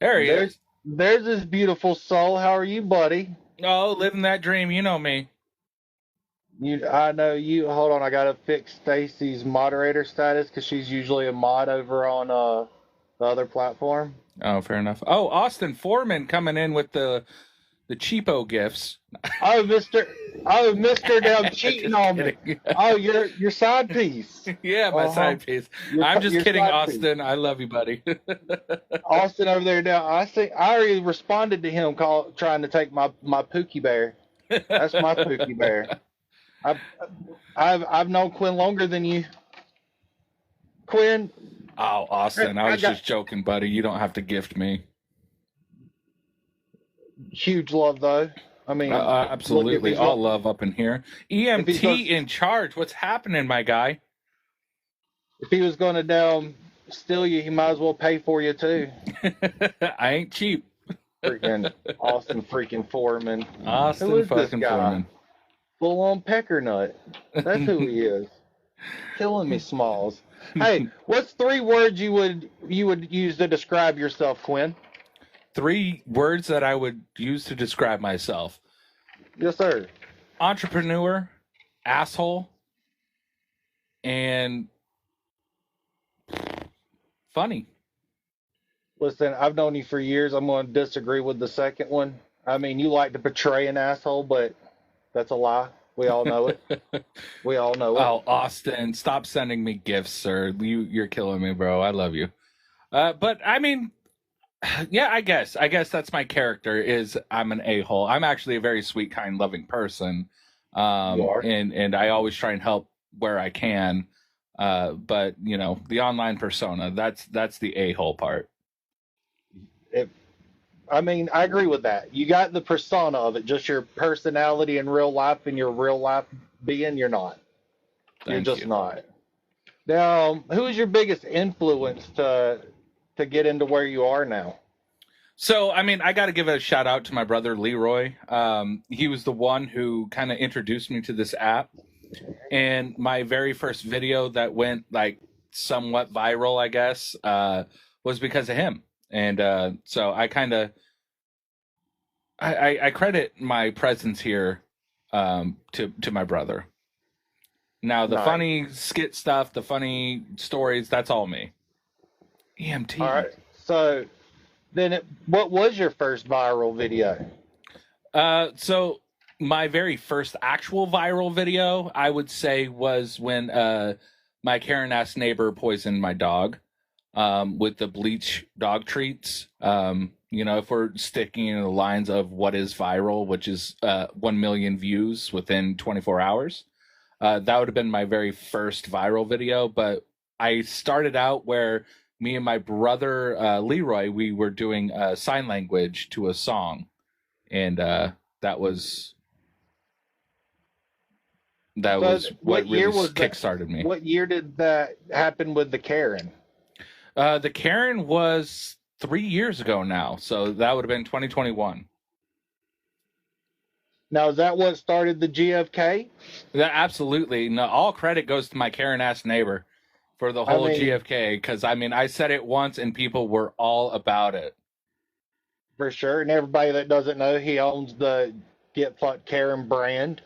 There he is. There's this beautiful soul. How are you, buddy? Oh, living that dream. You know me. I know you. Hold on, I gotta fix Stacy's moderator status because she's usually a mod over on the other platform. Oh, fair enough. Oh, Austin Foreman coming in with the cheapo gifts. Oh, Mister. Oh, Mister, now cheating Just on me. kidding. Oh, your side piece. Yeah, my Uh huh. side piece. I'm just Your kidding, side piece. Austin. I love you, buddy. Austin over there now. I see. I already responded to him trying to take my Pookie Bear. That's my Pookie Bear. I've I've known Quinn longer than you. Quinn, Oh, Austin, I I was got just joking, buddy. You don't have to gift me. huge love though. I mean, look if Absolutely. he's All going love up in here. if he's going EMT in charge. What's happening, my guy? if he was going to down steal you, he might as well pay for you too. I ain't cheap. Freaking Austin freaking Foreman. Who Austin is this fucking guy? Foreman. Full on pecker nut. That's who he is. Killing me, Smalls. Hey, what's three words you would use to describe yourself, Quinn? 3 words that I would use to describe myself: Yes, sir. entrepreneur, asshole, and funny. Listen, I've known you for years. I'm going to disagree with the second one. I mean, you like to portray an asshole, but that's a lie. We all know it. We all know it. Oh, Austin, stop sending me gifts, sir. You're killing me, bro. I love you. But I mean, yeah, I guess that's my character. Is I'm an a-hole. I'm actually a very sweet, kind, loving person. You are. And I always try and help where I can. But you know, the online persona, that's the a-hole part. If I mean, I agree with that. You got the persona of it, just your personality in real life and your real life being, you're not. You're Thank just you. not. Now, who is your biggest influence to get into where you are now? So, I mean, I got to give a shout out to my brother Leroy. He was the one who kind of introduced me to this app. And my very first video that went like somewhat viral, I guess, was because of him. And so I kind of I credit my presence here to my brother. Now the Nice. funny skit stuff, the funny stories, that's all me. EMT. All right. So then, what was your first viral video? So my very first actual viral video, I would say, was when my Karen ass neighbor poisoned my dog with the bleach dog treats. You know, if we're sticking in the lines of what is viral, which is 1 million views within 24 hours, that would have been my very first viral video. But I started out where me and my brother Leroy, we were doing sign language to a song, and that was what really kickstarted me. What year did that happen with the Karen? The Karen was 3 years ago now, so that would have been 2021. Now, is that what started the GFK? That absolutely. No, all credit goes to my Karen ass neighbor for the whole GFK, because I mean, I said it once and people were all about it. For sure. And everybody that doesn't know, he owns the Get Fucked Karen brand.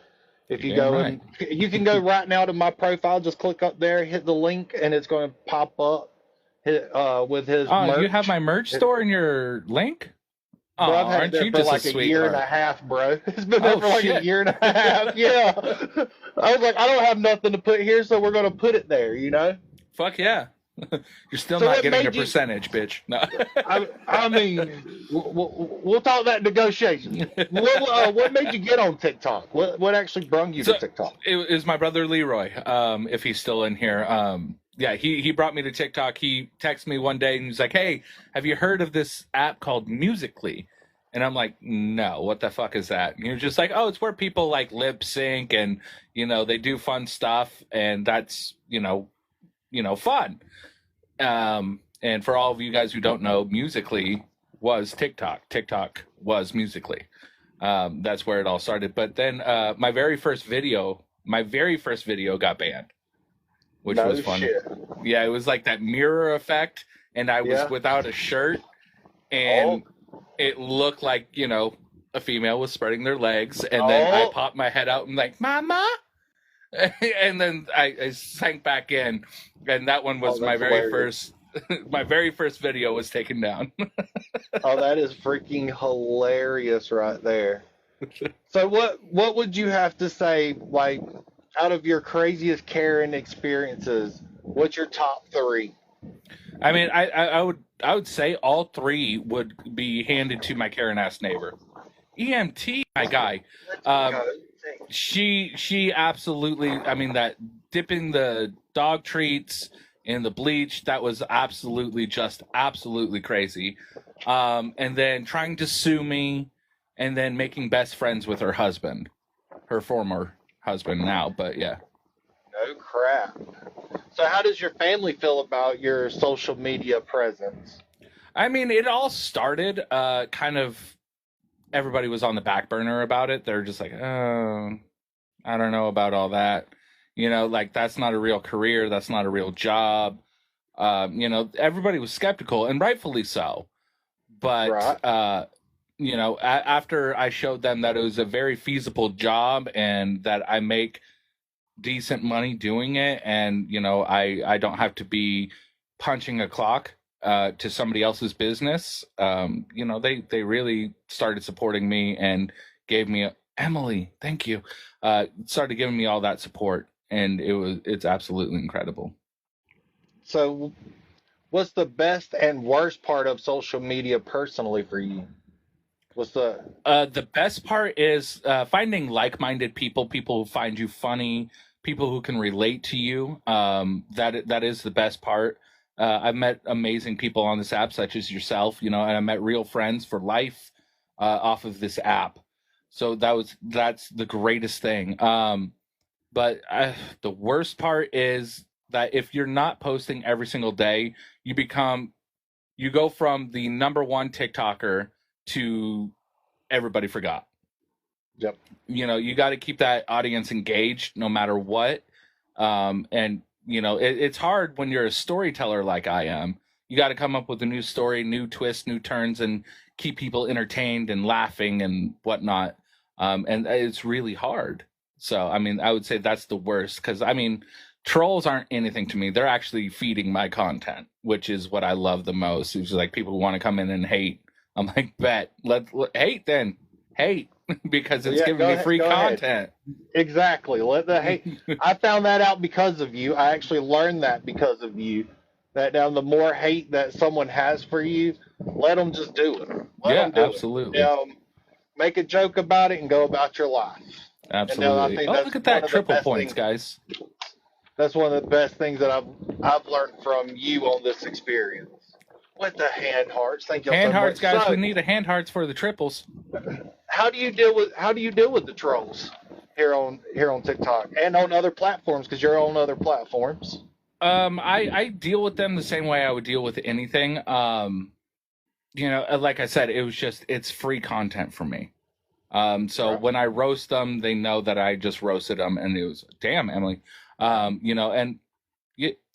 If you go and you can go right now to my profile, just click up there, hit the link, and it's going to pop up with his merch. You have my merch store in your link? Oh, I've had it there for like a year and a half, bro. It's been there for like a year and a half. Yeah. I was like, I don't have nothing to put here, so we're going to put it there, you know? Fuck yeah. You're still not getting a percentage, bitch. No. I mean, we'll talk that negotiation. What made you get on TikTok? What actually brung you to TikTok? It was my brother Leroy, if he's still in here. Yeah, he brought me to TikTok. He texted me one day and he's like, "Hey, have you heard of this app called Musical.ly?" And I'm like, "No, what the fuck is that?" And he was just like, "Oh, it's where people like lip sync and, you know, they do fun stuff, and that's, you know, fun." And for all of you guys who don't know, Musical.ly was TikTok. TikTok was Musical.ly. That's where it all started. But then my very first video got banned, which was funny. Shit. Yeah, it was like that mirror effect, and I was without a shirt, Oh, and it looked like, a female was spreading their legs, and then I oh, popped my head out and like, "Mama," and then I sank back in, and that one oh, was my that's very hilarious. first. My very first video was taken down. Oh, that is freaking hilarious right there. So what would you have to say, like, out of your craziest Karen experiences, what's your top three? I mean, I would say all three would be handed to my Karen ass neighbor. EMT, my guy. Let's Um, go. she absolutely. I mean, that dipping the dog treats in the bleach, that was absolutely crazy. And then trying to sue me, and then making best friends with her husband, her former husband now. But yeah, No crap. So how does your family feel about your social media presence? I mean, it all started kind of. Everybody was on the back burner about it. They're just like, oh, I don't know about all that. Like that's not a real career. That's not a real job. Everybody was skeptical, and rightfully so. But Right. after I showed them that it was a very feasible job and that I make decent money doing it, and I don't have to be punching a clock to somebody else's business. They really started supporting me and gave me Emily, thank you. Started giving me all that support, and it's absolutely incredible. So what's the best and worst part of social media personally for you? What's the The best part is finding like-minded people who find you funny, people who can relate to you. That is the best part. I've met amazing people on this app, such as yourself, and I met real friends for life off of this app. So that's the greatest thing. But the worst part is that if you're not posting every single day, you go from the number one TikToker to everybody forgot. Yep. You got to keep that audience engaged no matter what. And it's hard when you're a storyteller like I am. You got to come up with a new story, new twists, new turns, and keep people entertained and laughing and whatnot. And it's really hard. So I mean, I would say that's the worst, because I mean, trolls aren't anything to me. They're actually feeding my content, which is what I love the most. It's like people who want to come in and hate. I'm like, bet, let hate then hate, because it's Yeah, giving go me ahead. free Go ahead. content. Exactly. Let the hate. I found that out because of you. I actually learned that because of you. That now, the more hate that someone has for you, let them just do it. Let Yeah, them do it. absolutely. Make a joke about it and go about your life. And now I Absolutely. think Oh, that's look at one that, of the triple best points, things. guys. That's one of the best things that I've learned from you on this experience. With the hand hearts, thank you Hand so hearts, much. guys. We So, need a hand hearts for the triples. how do you deal with the trolls here on TikTok and on other platforms, because you're on other platforms? I deal with them the same way I would deal with anything. Like I said, it's free content for me. So Right. when I roast them, they know that I just roasted them, and it was, damn, Emily. And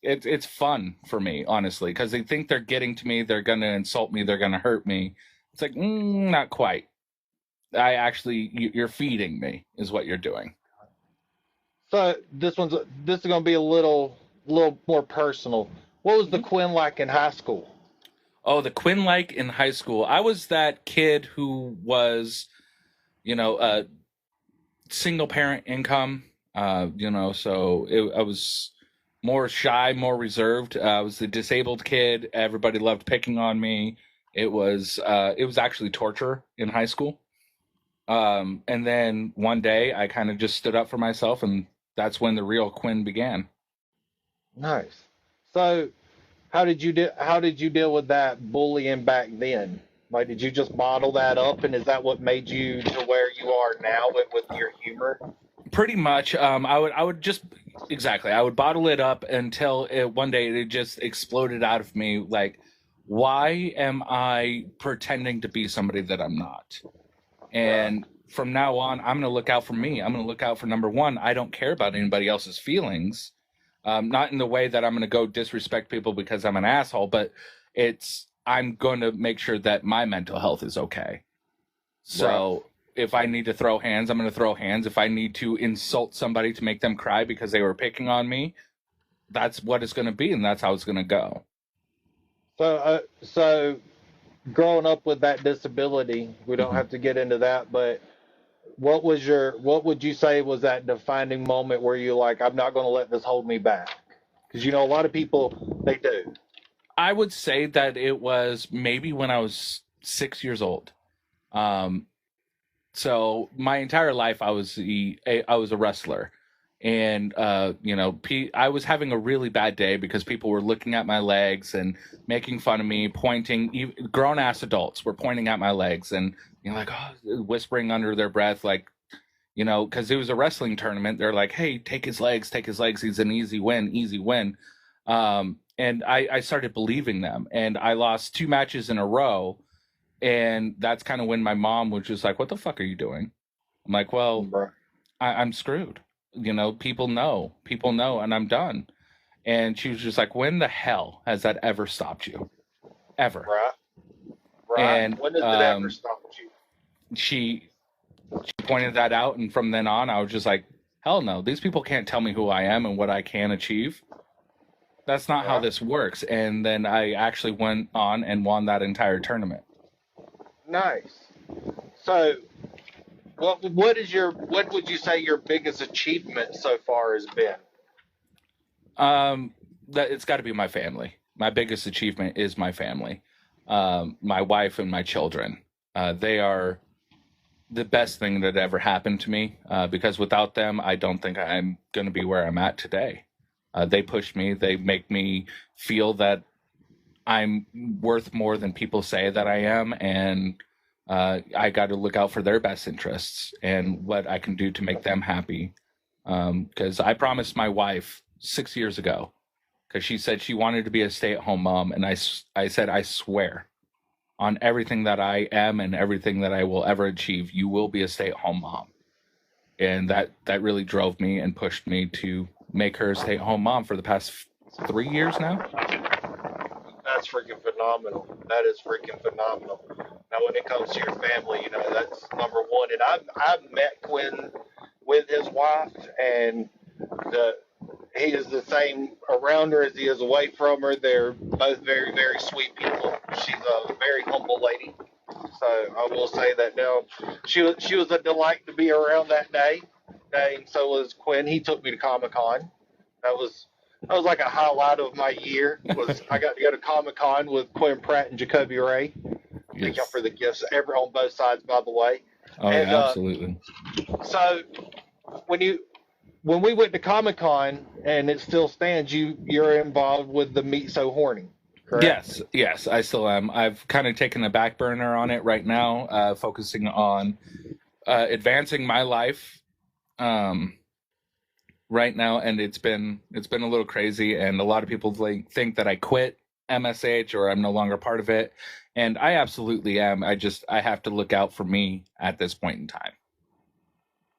it's fun for me, honestly, because they think they're getting to me. They're gonna insult me. They're gonna hurt me. It's like, not quite. You're feeding me, is what you're doing. So this is going to be a little more personal. What was the Mhm. Quinn like in high school? Oh, the Quinn like in high school. I was that kid who was, a single parent income. So I was more shy, more reserved. I was the disabled kid. Everybody loved picking on me. It was actually torture in high school. And then one day I kind of just stood up for myself, and that's when the real Quinn began. Nice. So how did you deal with that bullying back then? Like, did you just bottle that up, and is that what made you to where you are now with your humor? Pretty much. I would just exactly. I would bottle it up until one day it just exploded out of me. Like, why am I pretending to be somebody that I'm not? Right. And from now on, I'm going to look out for me. I'm going to look out for number one. I don't care about anybody else's feelings. Not in the way that I'm going to go disrespect people because I'm an asshole, but I'm going to make sure that my mental health is okay. So if I need to throw hands, I'm going to throw hands. If I need to insult somebody to make them cry because they were picking on me, that's what it's going to be, and that's how it's going to go. So growing up with that disability, we don't have to get into that, but what would you say was that defining moment where you're like, I'm not going to let this hold me back? Because a lot of people, they do. I would say that it was maybe when I was 6 years old. So my entire life I was a wrestler, and I was having a really bad day because people were looking at my legs and making fun of me, pointing. Grown ass adults were pointing at my legs and like whispering under their breath, like because it was a wrestling tournament. They're like, "Hey, take his legs, take his legs. He's an easy win, easy win." And I started believing them, and I lost 2 matches in a row. And that's kind of when my mom was just like, "What the fuck are you doing?" I'm like, "Well, I'm screwed. People know, and I'm done." And she was just like, "When the hell has that ever stopped you? Ever?" Right. And when does it ever stop you? She pointed that out, and from then on, I was just like, "Hell no! These people can't tell me who I am and what I can achieve. That's not how this works." And then I actually went on and won that entire tournament. Nice. So, what would you say your biggest achievement so far has been? That it's got to be my family. My biggest achievement is my family, my wife and my children. They are the best thing that ever happened to me. Because without them, I don't think I'm going to be where I'm at today. They push me. They make me feel that I'm worth more than people say that I am, and I got to look out for their best interests and what I can do to make them happy. Because I promised my wife 6 years ago, because she said she wanted to be a stay-at-home mom, and I said, I swear on everything that I am and everything that I will ever achieve, you will be a stay-at-home mom. And that really drove me and pushed me to make her a stay-at-home mom for the past 3 years now. That's freaking phenomenal. That is freaking phenomenal. Now, when it comes to your family, that's number one. And I've met Quinn with his wife, and he is the same around her as he is away from her. They're both very, very sweet people. She's a very humble lady. So I will say that now. She was a delight to be around that day. And so was Quinn. He took me to Comic-Con. That was like a highlight of my year. Was I got to go to Comic-Con with Quinn Pratt and Jacoby Ray. Yes. Thank y'all for the gifts, on both sides, by the way. Oh, yeah, absolutely. So when we went to Comic-Con, and it still stands, you're involved with the Meet So Horny, correct? Yes, I still am. I've kind of taken a back burner on it right now, focusing on advancing my life right now, and it's been a little crazy, and a lot of people think that I quit MSH or I'm no longer part of it, and I absolutely am. I have to look out for me at this point in time.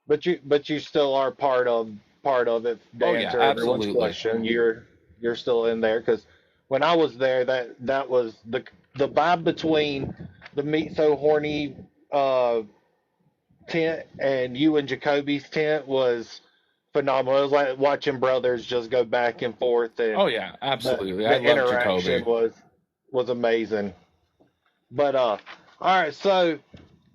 But you still are part of it. To answer everyone's question, you're still in there, because when I was there, that was the vibe between the Meet So Horny tent and you and Jacoby's tent was phenomenal. It was like watching brothers just go back and forth. And oh yeah, absolutely. The interaction was amazing. But all right, so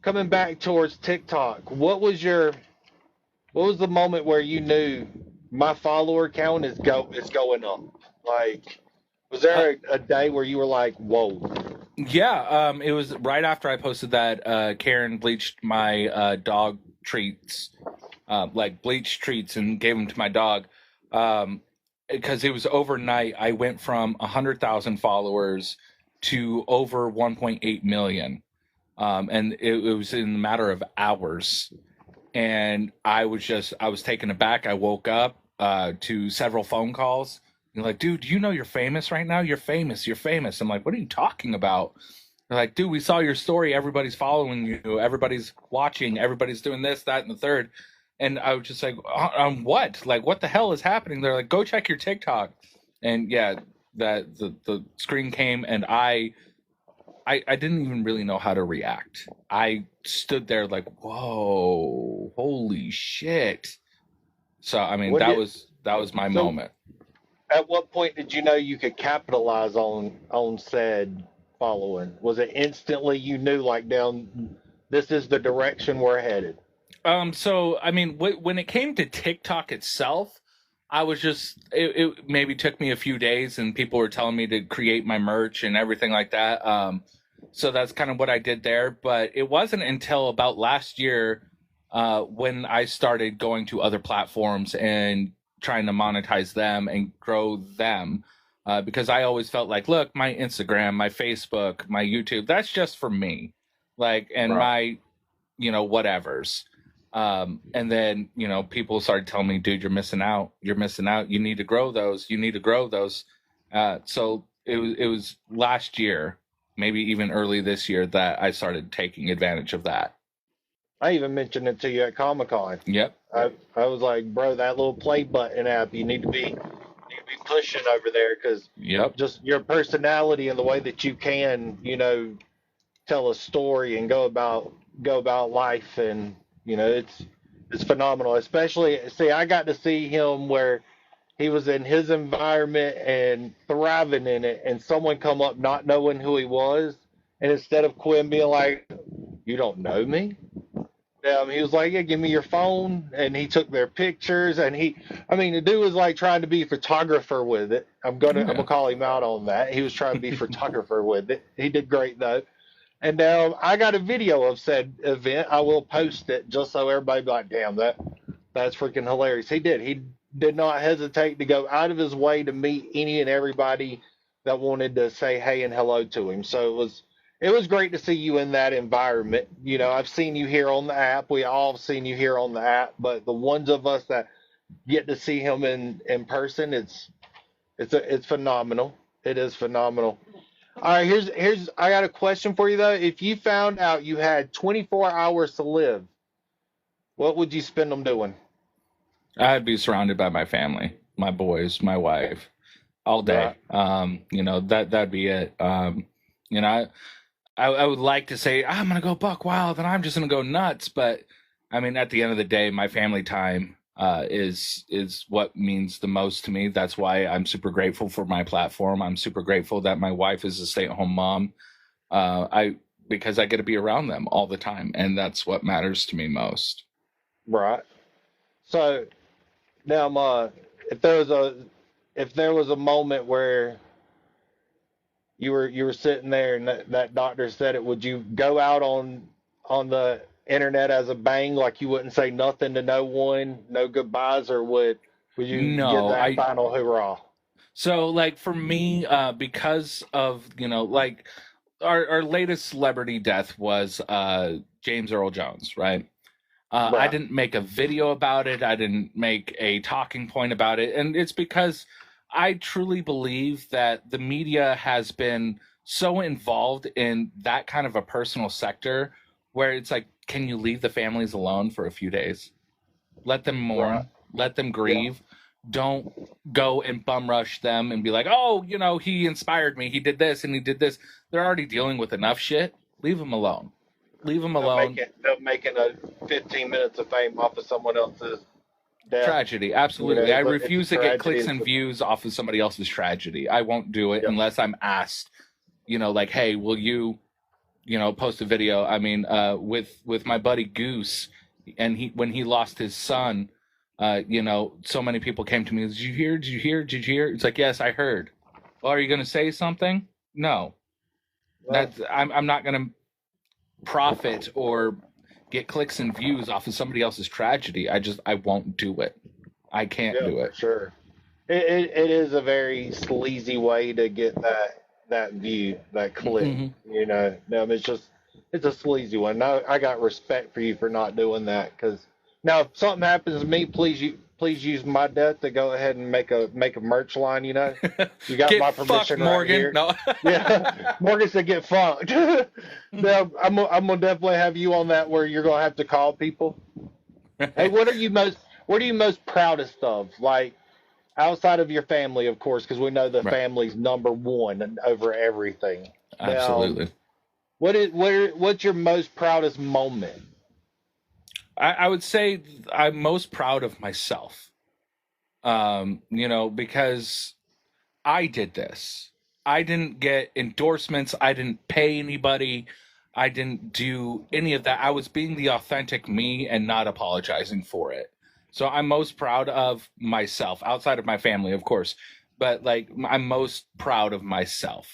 coming back towards TikTok, what was the moment where you knew my follower count is going up? Like, was there a day where you were like, whoa? Yeah, it was right after I posted that Karen bleached my dog treats, like bleached treats, and gave them to my dog. Because it was overnight, I went from 100,000 followers to over 1.8 million. And it was in a matter of hours. And I was taken aback. I woke up to several phone calls. You're like, dude, you know you're famous right now? You're famous. I'm like, what are you talking about? They're like, dude, we saw your story. Everybody's following you. Everybody's watching. Everybody's doing this, that, and the third. And I was just like, what? Like, what the hell is happening? They're like, go check your TikTok. And yeah, that the screen came, and I I didn't even really know how to react. I stood there like, whoa, holy shit. So I mean, When did that was my so moment. at what point did you know you could capitalize on said following? Was it instantly you knew like down this is the direction we're headed? So I mean, when it came to TikTok itself, I was just it maybe took me a few days, and people were telling me to create my merch and everything like that. So that's kind of what I did there. But it wasn't until about last year when I started going to other platforms and trying to monetize them and grow them. Because I always felt like, look, my Instagram, my Facebook, my YouTube, that's just for me. Like, and Right. my, whatevers. And then, people started telling me, dude, you're missing out. You're missing out. You need to grow those. You need to grow those. So it was last year, maybe even early this year, that I started taking advantage of that. I even mentioned it to you at Comic Con. Yep. I was like, bro, that little play button app, you need to be pushing over there because Yep. just your personality and the way that you can, tell a story and go about life, and it's phenomenal. Especially, see, I got to see him where he was in his environment and thriving in it, and someone come up not knowing who he was, and instead of Quinn being like, "You don't know me," he was like, "Yeah, give me your phone," and he took their pictures, and I mean, the dude was like trying to be a photographer with it. I'm gonna Yeah. call him out on that. He was trying to be a photographer with it. He did great though. And now I got a video of said event. I will post it just so everybody be like, damn, that's freaking hilarious. He did. He did not hesitate to go out of his way to meet any and everybody that wanted to say hey and hello to him. So it was great to see you in that environment. I've seen you here on the app. We all have seen you here on the app, but the ones of us that get to see him in person, it's phenomenal. It is phenomenal. All right, here's I got a question for you though. If you found out you had 24 hours to live, what would you spend them doing? I'd be surrounded by my family, my boys, my wife, all day. Right. That'd be it. You know, I would like to say I'm gonna go buck wild and I'm just gonna go nuts, but I mean, at the end of the day, my family time is what means the most to me. That's why I'm super grateful for my platform. I'm super grateful that my wife is a stay-at-home mom. I Because I get to be around them all the time, and that's what matters to me most. Right. So now, if there was a if there was a moment where you were sitting there and that doctor said it, would you go out on the internet as a bang, like you wouldn't say nothing to no one, no goodbyes, or would you give No, that I final hoorah? so like for me, because of like our latest celebrity death was James Earl Jones, right? I Right. didn't make a video about it. I didn't make a talking point about it. And it's because I truly believe that the media has been so involved in that kind of a personal sector where it's like, can you leave the families alone for a few days? Let them Right. mourn, let them Yeah. grieve. Don't go and bum rush them and be like, oh, he inspired me. He did this and he did this. They're already dealing with enough shit. Leave them alone. Leave them alone. They're making a 15 minutes of fame off of someone else's death. Tragedy, absolutely. I It's a refuse to get tragedy. clicks and views off of somebody else's tragedy. I won't do it Yep. unless I'm asked, like, hey, will you, post a video? I mean, with my buddy Goose, and when he lost his son, so many people came to me. Did you hear? Did you hear? Did you hear? It's like, yes, I heard. Well, are you going to say something? No. Well, I'm not going to profit or get clicks and views off of somebody else's tragedy. I won't do it. I can't yeah, do for it. sure. It is a very sleazy way to get that view, that click. Hmm. It's a sleazy one. No, I got respect for you for not doing that. Because now, if something happens to me, please use my death to go ahead and make a merch line. You got Get my fucked, permission right Morgan. here. No. Yeah, Morgan said get fucked. Now, I'm gonna definitely have you on that where you're gonna have to call people. Hey, what are you most proudest of? Like outside of your family, of course, because we know the Right. family's number one and over everything. Now, Absolutely. What's your most proudest moment? I would say I'm most proud of myself. Because I did this. I didn't get endorsements. I didn't pay anybody. I didn't do any of that. I was being the authentic me and not apologizing for it. So I'm most proud of myself, outside of my family, of course. But like, I'm most proud of myself,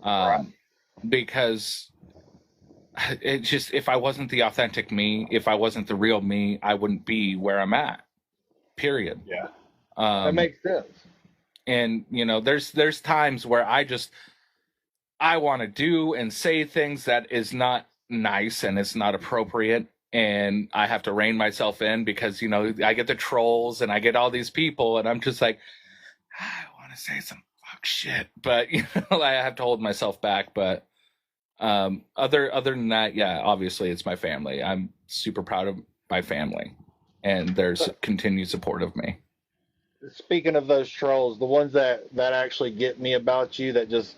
Right. um, because it just, if I wasn't the authentic me, if I wasn't the real me, I wouldn't be where I'm at. Period. Yeah. That Um, makes sense. and there's times where I want to do and say things that is not nice and it's not appropriate, and I have to rein myself in because I get the trolls and I get all these people, and I'm just like, I want to say some fuck shit, but I have to hold myself back. But other than that, yeah, obviously it's my family. I'm super proud of my family, and there's continued support of me. Speaking of those trolls, the ones that actually get me about you, that just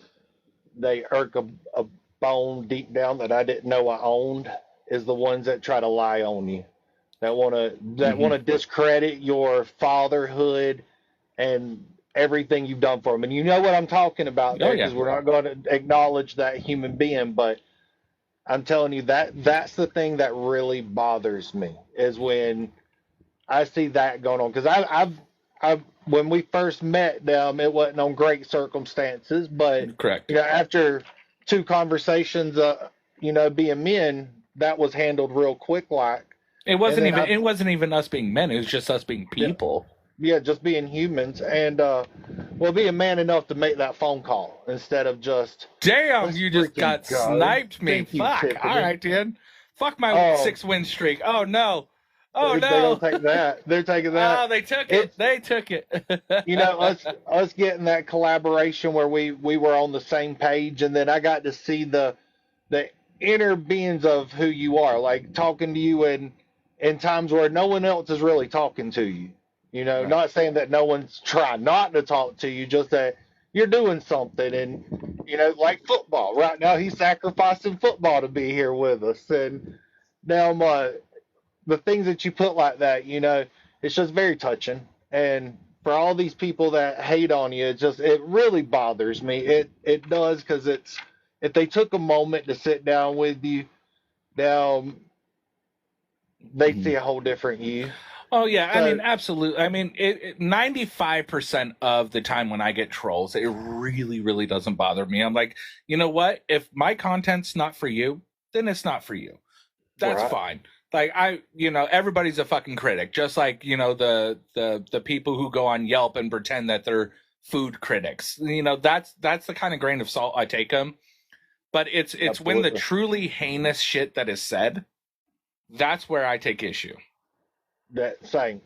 they irk a bone deep down that I didn't know I owned, is the ones that try to lie on you, that want to Hmm. discredit your fatherhood and everything you've done for them. And you know what I'm talking about Oh there, yeah. because we're not going to acknowledge that human being, but I'm telling you that's the thing that really bothers me, is when I see that going on. Because I've when we first met them, it wasn't on great circumstances, but Correct. after two conversations, being men, that was handled real quick, like. It And wasn't then even I, it wasn't even us being men. It was just us being yeah, people. yeah, just being humans, and well, being man enough to make that phone call instead of just Damn, let's you just freaking got go. sniped me. Thank you, Fuck. All Tiffany. right, dude. Fuck my Um, 6 win streak. Oh no. Oh they no. don't take that. They're taking that. Oh, they took it. It's They took it. us getting that collaboration where we were on the same page, and then I got to see the inner beings of who you are, like talking to you in times where no one else is really talking to you. Right. Not saying that no one's trying not to talk to you, just that you're doing something. And like football right now, he's sacrificing football to be here with us. And now the things that you put like that, it's just very touching. And for all these people that hate on you, it really bothers me. It does, because it's, if they took a moment to sit down with you, now they Mhm. see a whole different you. Oh yeah, I So mean, absolutely. I mean, 95% of the time when I get trolls, it really, really doesn't bother me. I'm like, you know what? If my content's not for you, then it's not for you. That's right, fine. Like everybody's a fucking critic. Just like the people who go on Yelp and pretend that they're food critics. That's the kind of grain of salt I take them. But it's when the absolutely. truly heinous shit that is said, that's where I take issue. That same.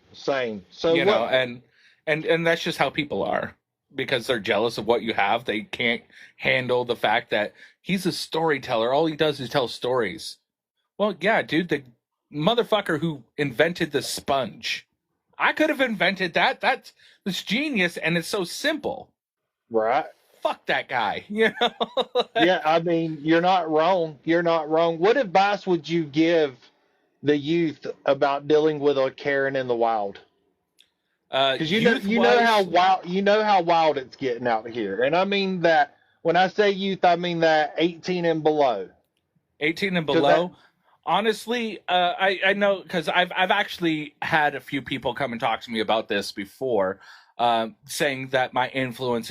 So You know, what? and that's just how people are, because they're jealous of what you have. They can't handle the fact that he's a storyteller. All he does is tell stories. Well, yeah, dude, the motherfucker who invented the sponge. I could have invented that. That's genius, and it's so simple. Right. Fuck that guy. You know. Yeah, I mean, you're not wrong. You're not wrong. What advice would you give the youth about dealing with a Karen in the wild? Because Youth you know how wise, wild it's getting out here. And I mean that, when I say youth, I mean that 18 and below. 18 and Because that below. Honestly, I know, because I've actually had a few people come and talk to me about this before, saying that my influence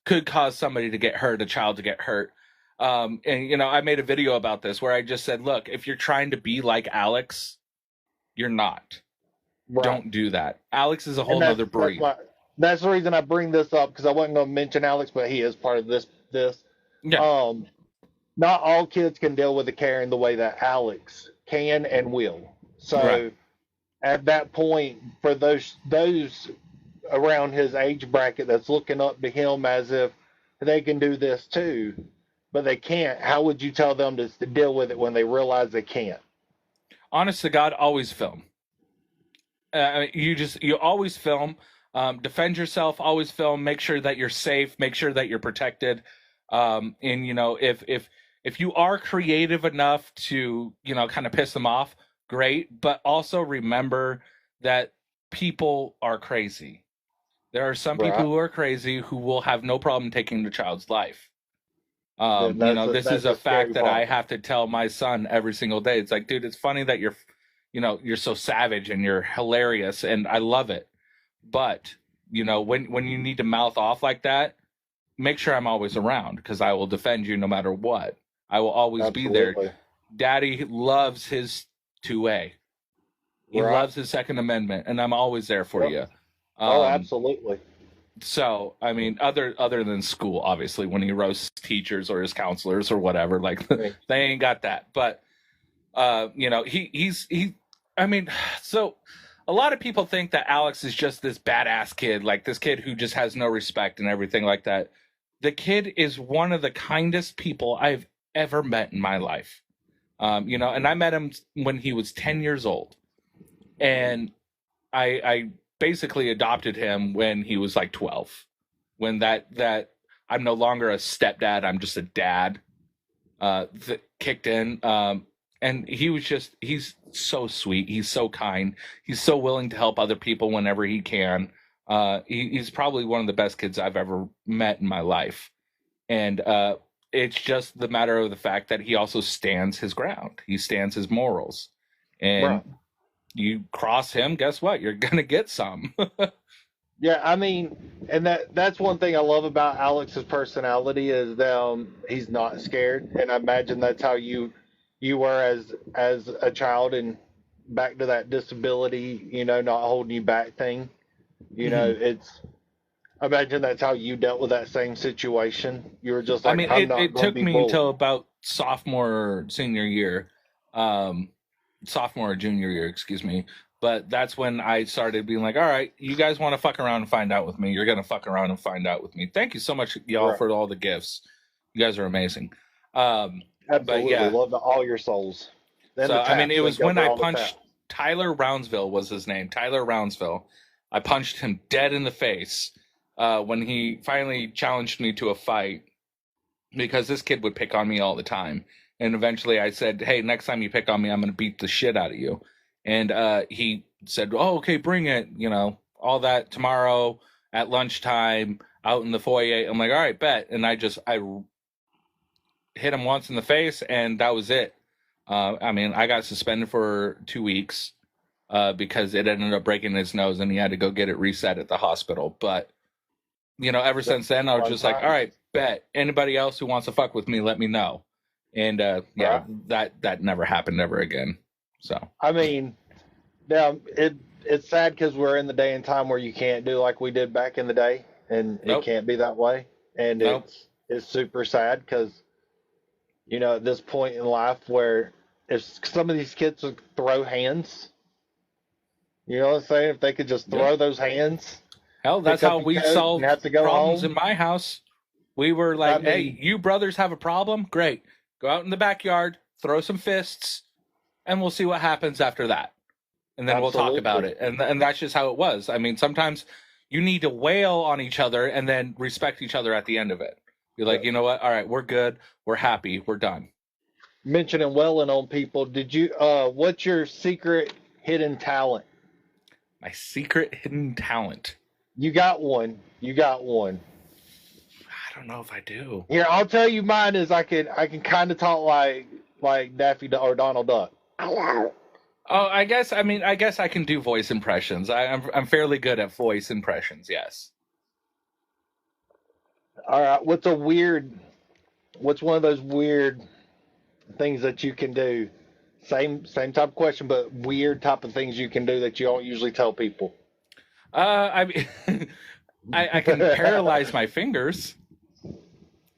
could cause somebody to get hurt, a child to get hurt. And I made a video about this where I just said, look, if you're trying to be like Alex, you're not. right. Don't do that. Alex is a And whole nother breed. that's the reason I bring this up, because I wasn't going to mention Alex, but he is part of this. Yeah. Um, Not all kids can deal with a Karen the way that Alex can and will. Right. So at that point, for those around his age bracket that's looking up to him as if they can do this too, but they can't, how would you tell them to deal with it when they realize they can't? Honest to God, always film. You always film. Defend yourself. Always film. Make sure that you're safe. Make sure that you're protected. And if if you are creative enough to, kind of piss them off, great. But also remember that people are crazy. There are some people Right. who are crazy who will have no problem taking the child's life. Then This is that's a a fact scary that I part. have to tell my son every single day. It's like, dude, it's funny that you're so savage and you're hilarious and I love it. But, when you need to mouth off like that, make sure I'm always around because I will defend you no matter what. I will always be there. Absolutely. Daddy loves his 2A. He Right. loves his Second Amendment, and I'm always there for Yep. you. Oh, Um, absolutely. so, I mean, other than school, obviously, when he roasts teachers or his counselors or whatever, like I mean, they ain't got that. But he. I mean, so a lot of people think that Alex is just this badass kid, like this kid who just has no respect and everything like that. The kid is one of the kindest people I've ever met in my life. And I met him when he was 10 years old, and I basically adopted him when he was like 12. When that I'm no longer a stepdad, I'm just a dad. That kicked in. And he's so sweet. He's so kind. He's so willing to help other people whenever he can. He's probably one of the best kids I've ever met in my life. And it's just the matter of the fact that he also stands his ground. He stands his morals. right. And you cross him, guess what? You're going to get some. Yeah, I mean, and that's one thing I love about Alex's personality is that he's not scared, and I imagine that's how you were as a child, and back to that disability, not holding you back thing. It's I imagine that's how you dealt with that same situation. You were just I like, mean, I'm not it going to took be me bullied. till about senior year, um, sophomore or junior year, excuse me. But that's when I started being like, all right, you guys want to fuck around and find out with me. You're going to fuck around and find out with me. Thank you so much, y'all, Right. for all the gifts. You guys are amazing. But Absolutely. yeah, Love all your souls. And so the I mean, it taps. was Thank you when for I all the punched taps. Tyler Rounsville was his name. Tyler Rounsville. I punched him dead in the face when he finally challenged me to a fight because this kid would pick on me all the time. And eventually I said, hey, next time you pick on me, I'm going to beat the shit out of you. And he said, oh, okay, bring it. All that tomorrow at lunchtime out in the foyer. I'm like, all right, bet. And I hit him once in the face and that was it. I mean, I got suspended for 2 weeks because it ended up breaking his nose and he had to go get it reset at the hospital. But ever That's since then, I was fun just like, all times. right, bet. Anybody else who wants to fuck with me, let me know. And yeah, Right. that never happened ever again. So I mean, now it's sad because we're in the day and time where you can't do like we did back in the day, and it nope, can't be that way. And nope. it's super sad because at this point in life where if some of these kids would throw hands, you know what I'm saying? If they could just Yeah. throw those hands, Hell, that's pick how up your we coat and solved have to go problems in home. my house. We were I like, hey, mean, you brothers have a problem? Great. Go out in the backyard, throw some fists, and we'll see what happens after that. And then we'll talk about absolutely. it. And that's just how it was. I mean, sometimes you need to wail on each other and then respect each other at the end of it. Be Yeah. like, you know what? All right, we're good. We're happy. We're done. Mentioning welling on people, did you what's your secret hidden talent? My secret hidden talent. You got one. You got one. I don't know if I do. Here, I'll tell you mine is I can kind of talk like Daffy or Donald Duck. Oh, I guess I can do voice impressions. I'm fairly good at voice impressions. Yes. All right, what's one of those weird things that you can do? Same type of question, but weird type of things you can do that you don't usually tell people. I mean, I can paralyze my fingers.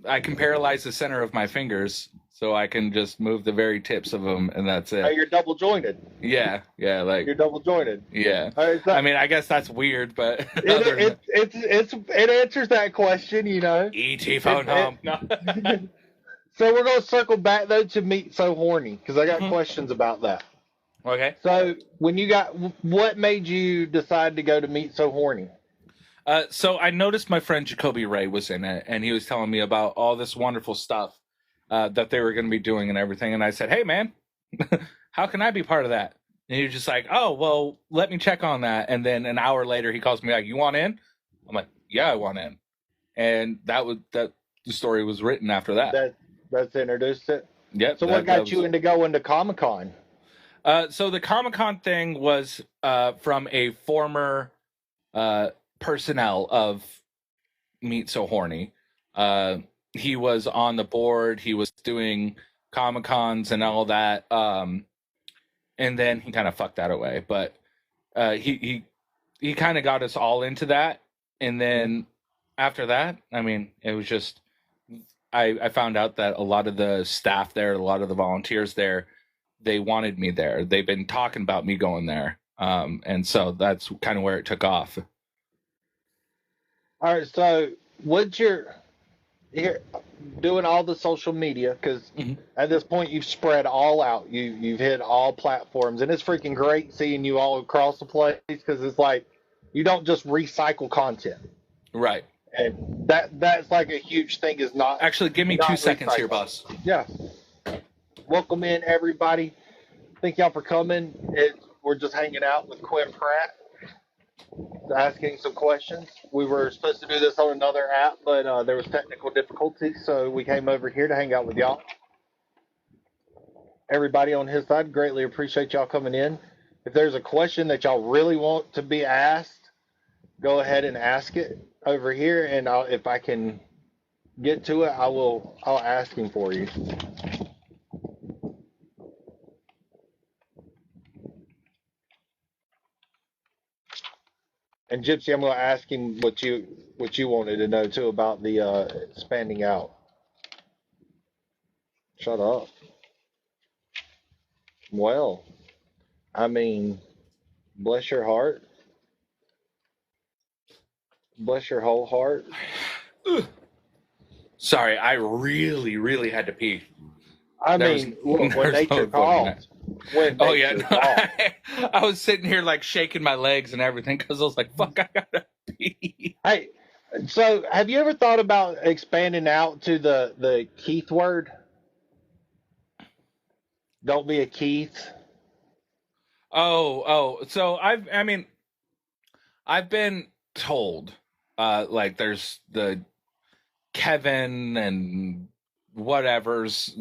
I can paralyze the center of my fingers, so I can just move the very tips of them, and that's Oh, it. you're double jointed. Yeah, like You're double jointed. yeah. It's I not, mean, I guess that's weird, but it, other than it answers that question. ET It, phone it, home. No. so we're gonna circle back though to Meet So Horny because I got Mhm. questions about that. Okay. So what made you decide to go to Meet So Horny? So I noticed my friend Jacoby Ray was in it, and he was telling me about all this wonderful stuff. that they were going to be doing and everything. And I said, hey, man, how can I be part of that? And he was just like, oh, well, let me check on that. And then an hour later, he calls me like, you want in? I'm like, yeah, I want in. And the story was written after that. That's introduced it. Yep. So what got you into going to Comic-Con? So the Comic-Con thing was from a former personnel of Meet So Horny. He was on the board. He was doing Comic-Cons and all that. And then he kind of fucked that away. But he kind of got us all into that. And then after that, I mean, it was just I found out that a lot of the staff there, a lot of the volunteers there, they wanted me there. They've been talking about me going there. And so that's kind of where it took off. All right, so you're doing all the social media, because at this point you've spread all out. You've hit all platforms, and it's freaking great seeing you all across the place, because it's like you don't just recycle content. Right. And that's like a huge thing. Is not actually give me 2 seconds here, boss. Yeah. Welcome in, everybody. Thank y'all for coming. We're just hanging out with Quinn Pratt, asking some questions. We were supposed to do this on another app, but there was technical difficulties, so we came over here to hang out with y'all. Everybody on his side, greatly appreciate y'all coming in. If there's a question that y'all really want to be asked, go ahead and ask it over here, and if I can get to it, I'll ask him for you. And Gypsy, I'm going to ask him what you wanted to know too about the expanding out. Shut up. Well, I mean, bless your heart. Bless your whole heart. Sorry, I really, really had to pee. When nature calls. Oh yeah, no, I was sitting here like shaking my legs and everything because I was like, "Fuck, I gotta pee." Hey, so have you ever thought about expanding out to the Keith word? Don't be a Keith. Oh. So I've been told, like there's the Kevin and whatever's,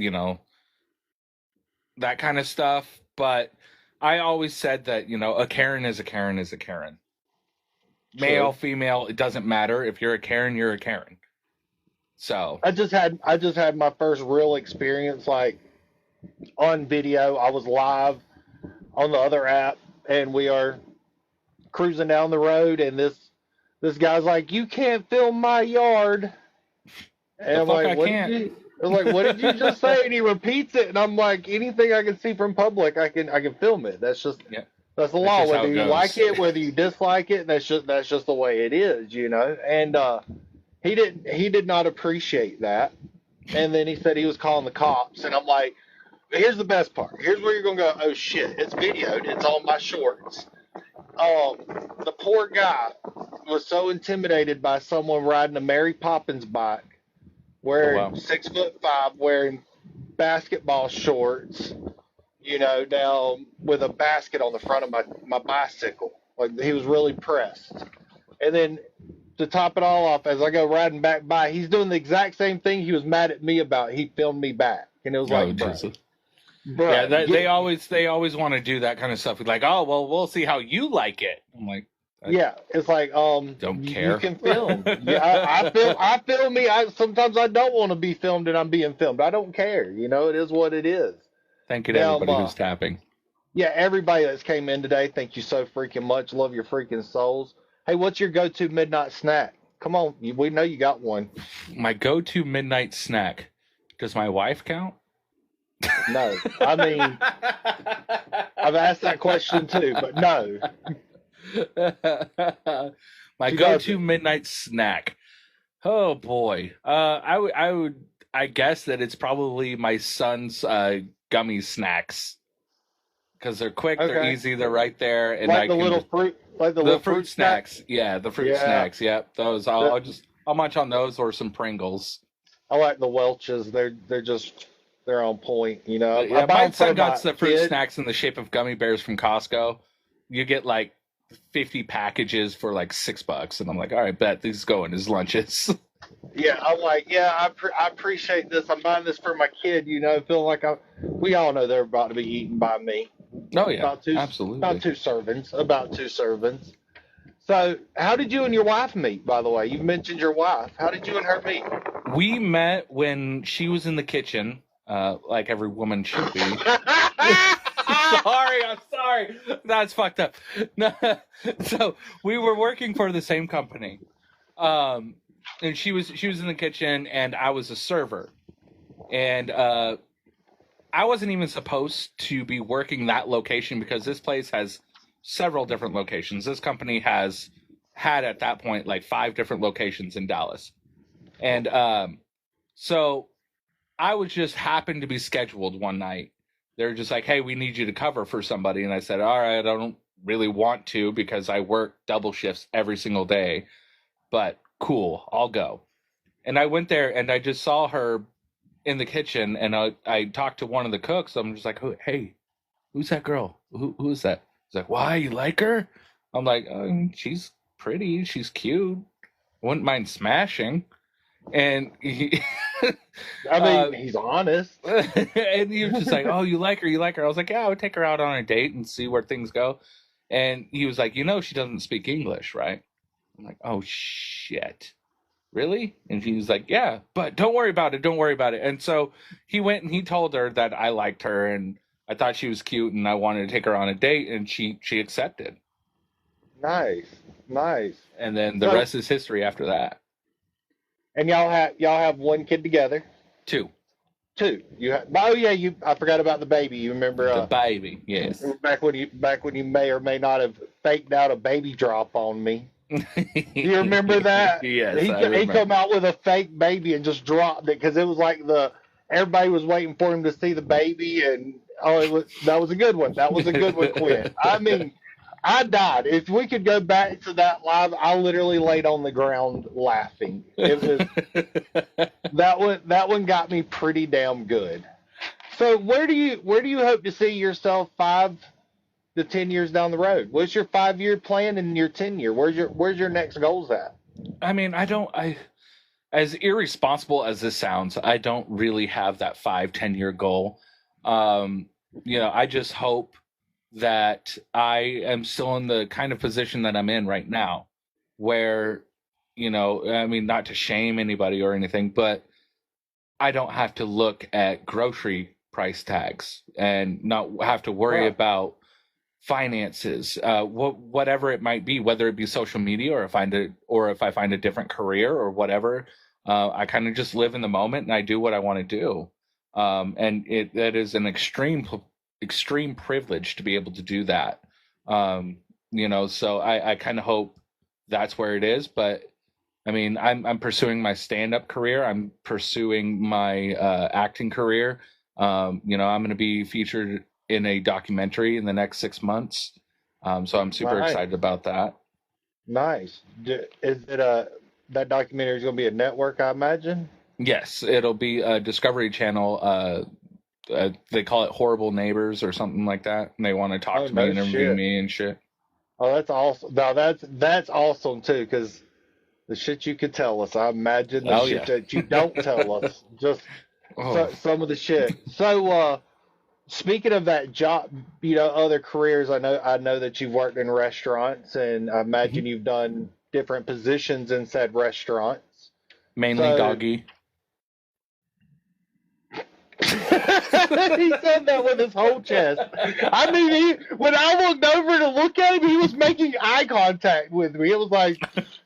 that kind of stuff. But I always said that, a Karen is a Karen is a Karen. Male, female, it doesn't matter. If you're a Karen, you're a Karen. So I just had my first real experience, like on video. I was live on the other app, and we are cruising down the road, and this guy's like, "You can't film my yard." And I'm like, "What did you?" I'm like, "What did you just say?" And he repeats it, and I'm like, "Anything I can see from public, I can film it. That's just that's the law. Whether you like it, whether you dislike it, that's just the way it is, And he did not appreciate that. And then he said he was calling the cops, and I'm like, "Here's the best part. Here's where you're gonna go. Oh shit! It's videoed. It's on my shorts." The poor guy was so intimidated by someone riding a Mary Poppins bike, wearing 6'5", wearing basketball shorts, down with a basket on the front of my bicycle. Like, he was really pressed. And then to top it all off, as I go riding back by, he's doing the exact same thing he was mad at me about. He filmed me back, and it was like, bro, yeah, they always want to do that kind of stuff. Like, oh well, we'll see how you like it. I'm like, yeah, it's like, don't care. You can film. Yeah, I film me. Sometimes I don't want to be filmed, and I'm being filmed. I don't care. It is what it is. Thank you to everybody who's tapping. Yeah, everybody that's came in today, thank you so freaking much. Love your freaking souls. Hey, what's your go-to midnight snack? Come on, we know you got one. My go-to midnight snack. Does my wife count? No, I mean, I've asked that question too, but no. My go-to midnight snack. Oh boy, I guess that it's probably my son's gummy snacks, because they're quick, they're easy, they're right there, and like the fruit snacks. Yeah, the fruit snacks. Yep, those. I'll munch on those or some Pringles. I like the Welch's. They're on point. You know, I Yeah, buy my them for son got my the fruit kid. snacks in the shape of gummy bears from Costco. You get like 50 packages for like $6, and I'm like, all right, bet these go in his lunches. Yeah, I'm like, yeah, I appreciate this. I'm buying this for my kid. You know, feel like we all know they're about to be eaten by me. Oh yeah, About two, about absolutely. two servings. About two servings. So, how did you and your wife meet? By the way, you mentioned your wife. How did you and her meet? We met when she was in the kitchen, like every woman should be. I'm sorry. That's fucked up. No, so we were working for the same company, um, and she was in the kitchen, and I was a server, and I wasn't even supposed to be working that location because this place has several different locations. This company had at that point like 5 different locations in Dallas, and so I was just happened to be scheduled one night. They're just like, "Hey, we need you to cover for somebody," and I said, "All right, I don't really want to because I work double shifts every single day, but cool, I'll go." And I went there and I just saw her in the kitchen, and I talked to one of the cooks. I'm just like, "Hey, who's that girl? Who's that?" He's like, "Why, you like her?" I'm like, "She's pretty, she's cute. I wouldn't mind smashing." And he, I uh, mean, he's honest. and he was just like, "Oh, you like her? You like her?" I was like, "Yeah, I would take her out on a date and see where things go." And he was like, she doesn't speak English, right?" I'm like, "Oh shit, really?" And he was like, "Yeah, but don't worry about it. Don't worry about it." And so he went and he told her that I liked her and I thought she was cute and I wanted to take her on a date, and she accepted. Nice, nice. And then the So, rest is history after that. and y'all have one kid together. 2, Two. Oh yeah, you. I forgot about the baby. You remember the baby, yes. back when you may or may not have faked out a baby drop on me. Do you remember that? Yes, He I he remember. come out with a fake baby and just dropped it because it was like everybody was waiting for him to see the baby, and that was a good one. That was a good one, Quinn. I mean, I died. If we could go back to that live, I literally laid on the ground laughing. It was that one got me pretty damn good. So where do you hope to see yourself 5 to 10 years down the road? What's your 5 year plan and your 10 year? Where's your next goals at? I mean, I as irresponsible as this sounds, I don't really have that 5, 10 year goal. Um, I just hope that I am still in the kind of position that I'm in right now, where, I mean, not to shame anybody or anything, but I don't have to look at grocery price tags and not have to worry Right. about finances, whatever it might be, whether it be social media or if I find a different career or whatever. I kind of just live in the moment and I do what I want to do. And that is an extreme privilege to be able to do that. So I kind of hope that's where it is. But I mean, I'm pursuing my stand-up career. I'm pursuing my acting career. I'm going to be featured in a documentary in the next 6 months. So I'm super Nice. excited about that. Nice. Is it that documentary is going to be a network, I imagine? Yes, it'll be a Discovery Channel. They call it Horrible Neighbors or something like that. And they want to talk Oh to me, no interview shit. me, and shit. Oh, that's awesome. No, that's awesome too, because the shit you could tell us. I imagine the Oh shit yeah. that you don't tell us. Just Oh. some of the shit. So, speaking of that job, other careers. I know that you've worked in restaurants, and I Mhm. imagine you've done different positions in said restaurants. Mainly So doggy. he said that with his whole chest. I mean, when I looked over to look at him, he was making eye contact with me. It was like,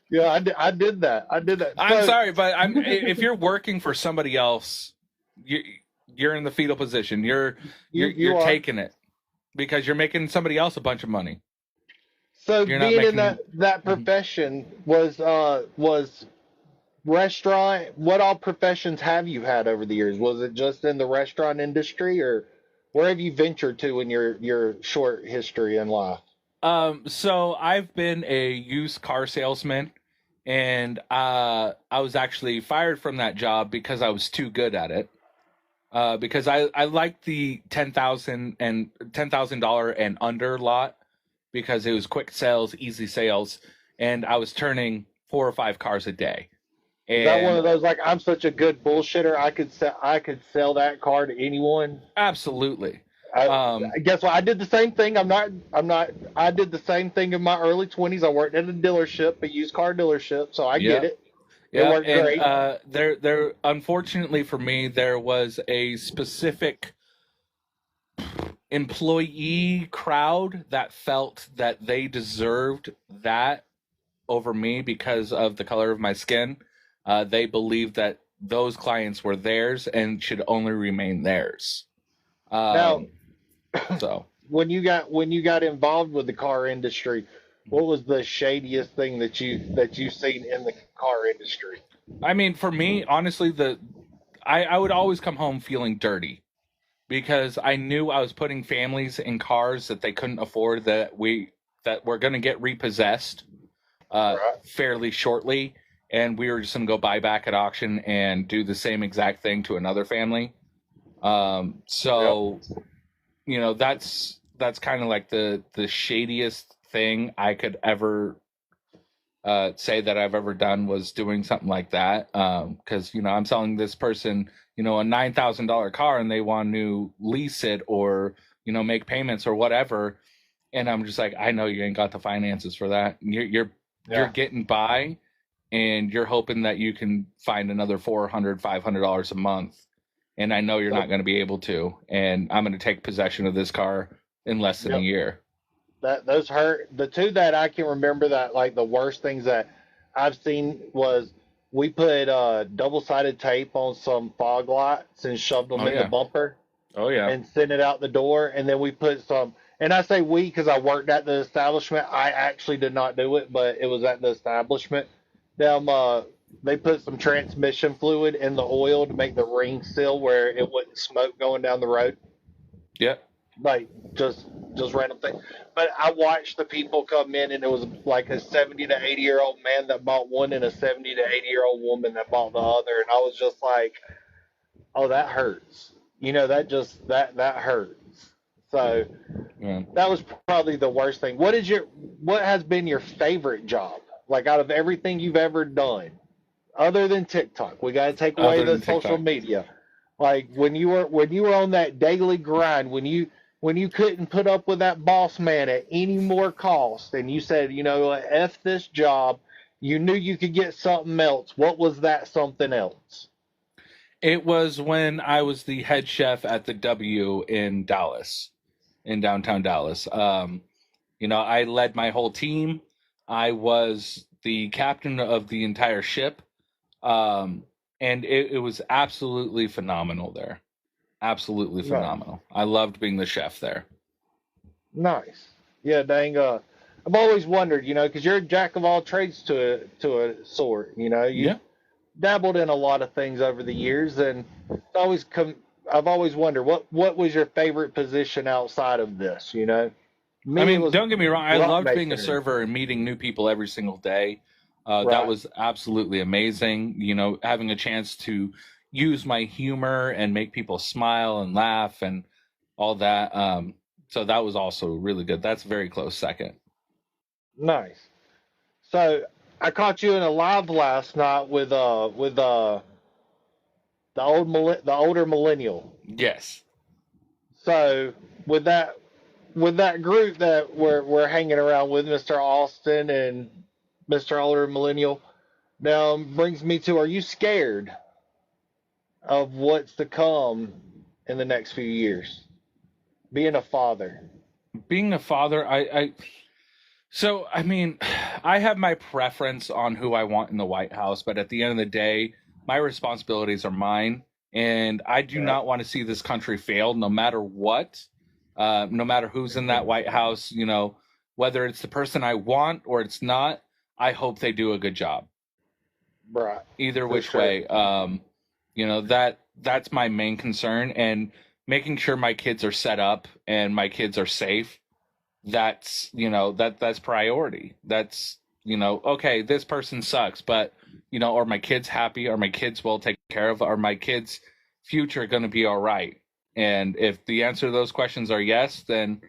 yeah, I did that. I did that. I'm So sorry, but if you're working for somebody else, you you're in the fetal position. You're you you're you you're are. taking it because you're making somebody else a bunch of money. So You're not being in making. that Mhm. profession was restaurant. What all professions have you had over the years? Was it just in the restaurant industry, or where have you ventured to in your short history in life? So I've been a used car salesman and I was actually fired from that job because I was too good at it. Because I liked the $10,000 and under lot because it was quick sales, easy sales, and I was turning 4 or 5 cars a day. Is that one And of those like I'm such a good bullshitter I could sell that car to anyone? absolutely. I, Um, guess what? I did the same thing. I did the same thing in my early 20s. I worked at a dealership, a used car dealership, so I get yeah, it. It yeah, worked and great. there unfortunately for me there was a specific employee crowd that felt that they deserved that over me because of the color of my skin. They believed that those clients were theirs and should only remain theirs. Now, Um, so, when you got involved with the car industry, what was the shadiest thing that you've seen in the car industry? I mean, for me, honestly, I would always come home feeling dirty because I knew I was putting families in cars that they couldn't afford that were going to get repossessed Right. fairly shortly, and we were just going to go buy back at auction and do the same exact thing to another family. Yep. So that's kind of like the shadiest thing I could ever say that I've ever done was doing something like that. Because I'm selling this person a $9,000 car and they want to lease it or make payments or whatever, and I'm just like, I know you ain't got the finances for that. You're Yeah. getting by, and you're hoping that you can find another $400-$500 a month, and I know you're not So, going to be able to, and I'm going to take possession of this car in less than a yep. year. Those hurt. The two that I can remember that like the worst things that I've seen was we put double-sided tape on some fog lights and shoved them Oh in the yeah. bumper Oh yeah. and sent it out the door. And then we put some, and I say we because I worked at the establishment. I actually did not do it, but it was at the establishment. Them, they put some transmission fluid in the oil to make the ring seal where it wouldn't smoke going down the road. Yep. Like just random thing. But I watched the people come in, and it was like a 70 to 80 year old man that bought one and a 70 to 80 year old woman that bought the other, and I was just like, oh, that hurts. That hurts. So Yeah. that was probably the worst thing. What has been your favorite job? Like out of everything you've ever done, other than TikTok, we got to take away Other the than social TikTok. media. Like when you were on that daily grind, when you couldn't put up with that boss man at any more cost, and you said, f this job, you knew you could get something else. What was that something else? It was when I was the head chef at the W in Dallas, in downtown Dallas. I led my whole team. I was the captain of the entire ship. Um, and it was absolutely phenomenal there. Absolutely Nice, phenomenal. I loved being the chef there. nice. Yeah, dang. I've always wondered, because you're a jack of all trades to a sort. You've Yeah. dabbled in a lot of things over the years, and I've always wondered what was your favorite position outside of this. I Me, it mean, was don't get me wrong. I rock loved being a masonry. server and meeting new people every single day. That Right. was absolutely amazing. Having a chance to use my humor and make people smile and laugh and all that. So that was also really good. That's a very close second. Nice. So I caught you in a live last night with the older millennial. Yes. So with that group that we're hanging around with, Mr. Austin and Mr. Older Millennial, now brings me to: are you scared of what's to come in the next few years? Being a father. Being a father, so I mean, I have my preference on who I want in the White House, but at the end of the day, my responsibilities are mine, and I do Right. not want to see this country fail, no matter what, no matter who's in that White House. Whether it's the person I want or it's not. I hope they do a good job, Right. either For which sure. way. That's my main concern, and making sure my kids are set up and my kids are safe. That's priority. That's Okay, this person sucks, but are my kids happy? Are my kids well taken care of? Are my kids' future going to be all right? And if the answer to those questions are yes, then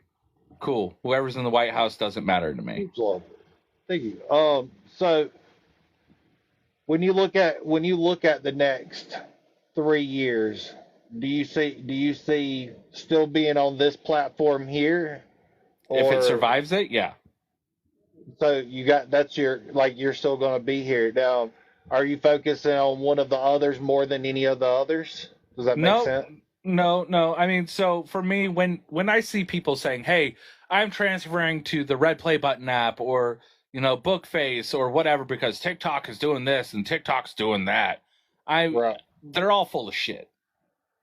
cool. Whoever's in the White House doesn't matter to me. Thank you. So when you look at the next 3 years, do you see still being on this platform here, If it or survives it, yeah. so that's your, like, you're still going to be here now? Are you focusing on one of the others more than any of the others? Does that make No, sense? no. I mean, so for me, when I see people saying, "Hey, I'm transferring to the Red Play Button app," or Bookface or whatever, because TikTok is doing this and TikTok's doing that, I Right, they're all full of shit.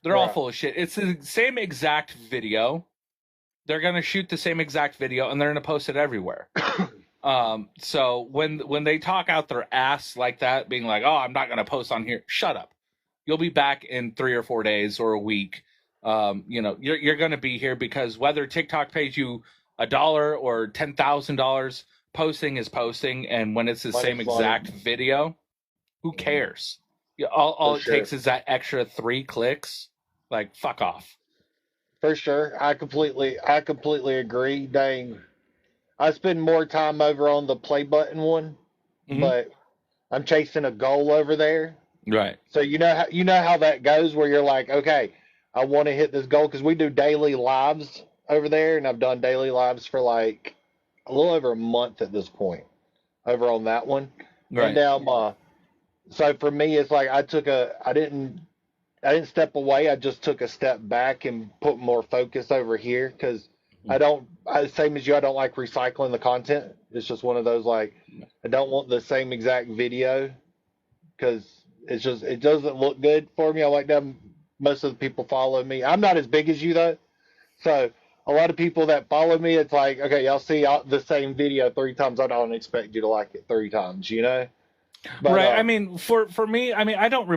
They're all right. full of shit. It's the same exact video. They're gonna shoot the same exact video and they're gonna post it everywhere. So when they talk out their ass like that, being like, "Oh, I'm not gonna post on here," shut up. You'll be back in 3 or 4 days or a week. You're gonna be here because whether TikTok pays you $1 or $10,000, posting is posting, and when it's the same Money's money. exact video, who Mhm. cares? All For it sure. takes is that extra 3 clicks. Like, fuck off. For sure. I completely agree. Dang. I spend more time over on the play button one, Hmm. but I'm chasing a goal over there. Right. So you know how that goes, where you're like, okay, I want to hit this goal, because we do daily lives over there, and I've done daily lives for like a little over a month at this point over on that one. And Right. so for me, it's like I didn't step away. I just took a step back and put more focus over here, because same as you, I don't like recycling the content. It's just one of those, like, I don't want the same exact video, because it doesn't look good for me. I like them. Most of the people follow me. I'm not as big as you though, so a lot of people that follow me, it's like, okay, y'all see the same video 3 times. I don't expect you to like it 3 times. But Right. I mean, for me, I mean, I don't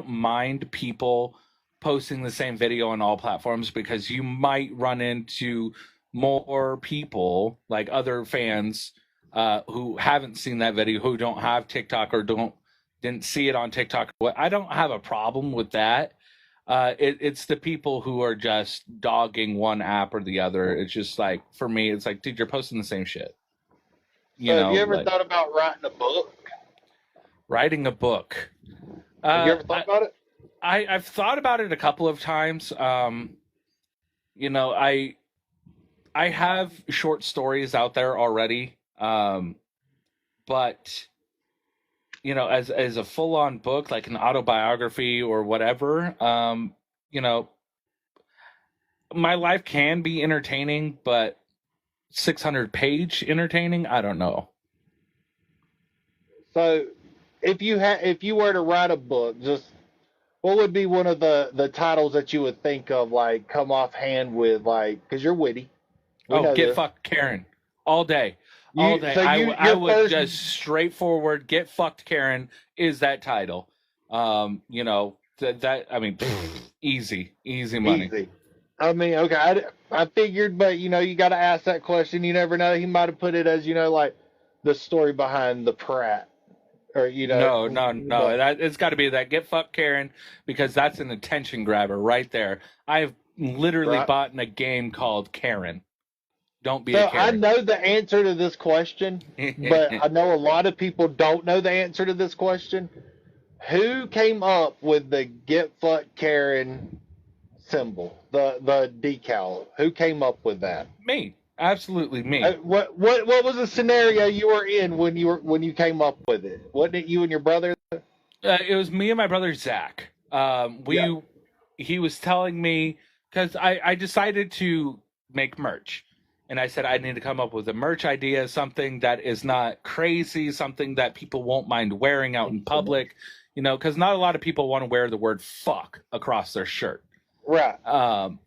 mind people posting the same video on all platforms, because you might run into more people, like other fans, who haven't seen that video, who don't have TikTok or didn't see it on TikTok. I don't have a problem with that. It's the people who are just dogging one app or the other. It's just like, for me, it's like, dude, you're posting the same shit. so have you ever Like thought about writing a book? writing a book. Have you Uh, ever thought about it? I've thought about it a couple of times. You know, I have short stories out there already. But as a full on book, like an autobiography or whatever, you know, my life can be entertaining, but 600-page entertaining, I don't know. So if you were to write a book, just what would be one of the titles that you would think of, like, come off hand with, like, because you're witty. We Oh, know get this. fucked, Karen, all day, all You day. so I your would first just straightforward get fucked, Karen is that title. That I mean, easy money. easy. I mean, okay, I figured, but you got to ask that question. You never know. He might have put it as, like, the story behind the Pratt, or No. but That it's got to be that get fucked, Karen, because that's an attention grabber right there. I've literally right. bought in a game called Karen. Don't be a So I Karen. know the answer to this question, but I know a lot of people don't know the answer to this question. Who came up with the "Get Fuck Karen" symbol, the decal? Who came up with that? Me, absolutely me. What was the scenario you were in when you came up with it? Wasn't it you and your brother? It was me and my brother Zach. Yeah. He was telling me, because I decided to make merch, and I said I need to come up with a merch idea, something that is not crazy, something that people won't mind wearing out in public, because not a lot of people want to wear the word fuck across their shirt. Right.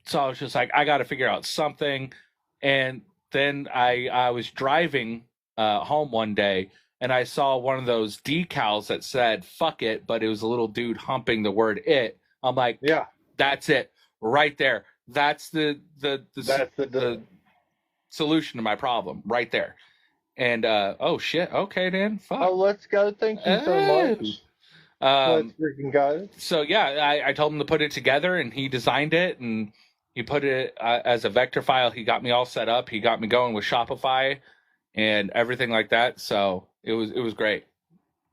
So I was just like, I got to figure out something. And then I was driving home one day, and I saw one of those decals that said "fuck it," but it was a little dude humping the word "it." I'm like, Yeah. that's it right there. That's That's the the solution to my problem right there. And oh shit, okay then, fuck. Oh, let's go. Thank you so Uh, much. Let's um, freaking go. so yeah, I told him to put it together, and he designed it, and he put it as a vector file. He got me all set up. He got me going with Shopify and everything like that. So it was great.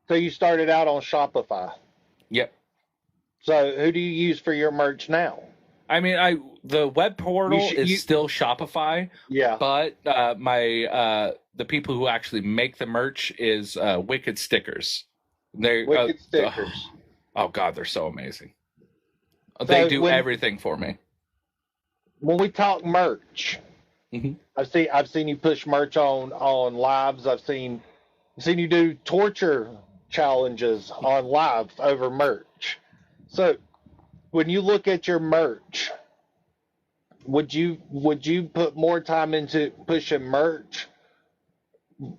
So you started out on Shopify. Yep. So who do you use for your merch now? I mean, the web portal is still Shopify, yeah. but the people who actually make the merch is Wicked Stickers. They Wicked Stickers. Oh God, they're so amazing. So they do everything for me. When we talk merch, mm-hmm. I've seen you push merch on lives. I've seen you do torture challenges on live over merch. So when you look at your merch, would you put more time into pushing merch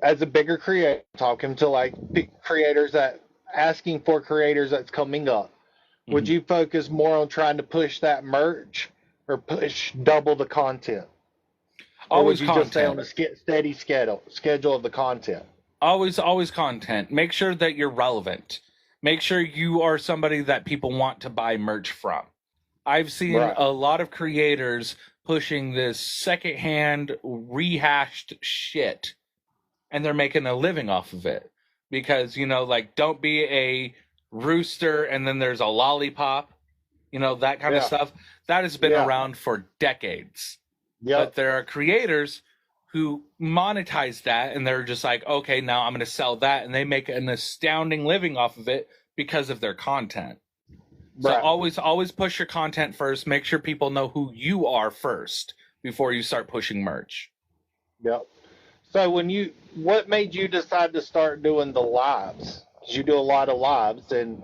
as a bigger creator, talking to like creators that asking for creators that's coming up? Mm-hmm. Would you focus more on trying to push that merch or push double the content? Always or would you content. Just stay on a steady schedule of the content? Always content. Make sure that you're relevant. Make sure you are somebody that people want to buy merch from. I've seen a lot of creators pushing this secondhand, rehashed shit, and they're making a living off of it. Because, like, don't be a rooster and then there's a lollipop, that kind of stuff. That has been around for decades. Yep. But there are creators who monetize that, and they're just like, okay, now I'm going to sell that, and they make an astounding living off of it because of their content. So always push your content first. Make sure people know who you are first before you start pushing merch. Yep. So what made you decide to start doing the lives? Because you do a lot of lives, and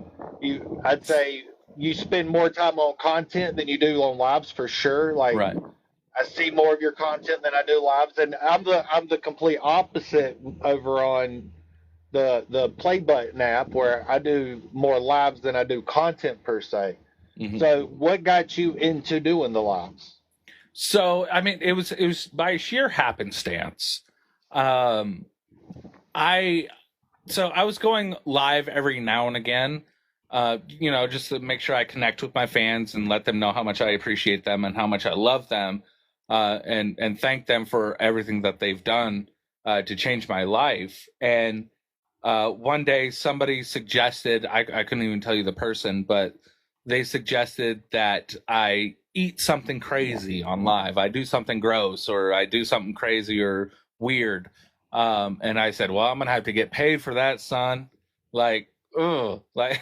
I'd say you spend more time on content than you do on lives for sure. Like, right. I see more of your content than I do lives, and I'm the complete opposite over on the Play Button app, where I do more lives than I do content per se. Mm-hmm. So what got you into doing the lives? So, I mean, it was by sheer happenstance. I was going live every now and again, just to make sure I connect with my fans and let them know how much I appreciate them and how much I love them, and thank them for everything that they've done to change my life. And one day somebody suggested, I couldn't even tell you the person, but they suggested that I eat something crazy on live. I do something gross, or I do something crazy or weird. And I said, well, I'm going to have to get paid for that, son. Like, ugh. Like,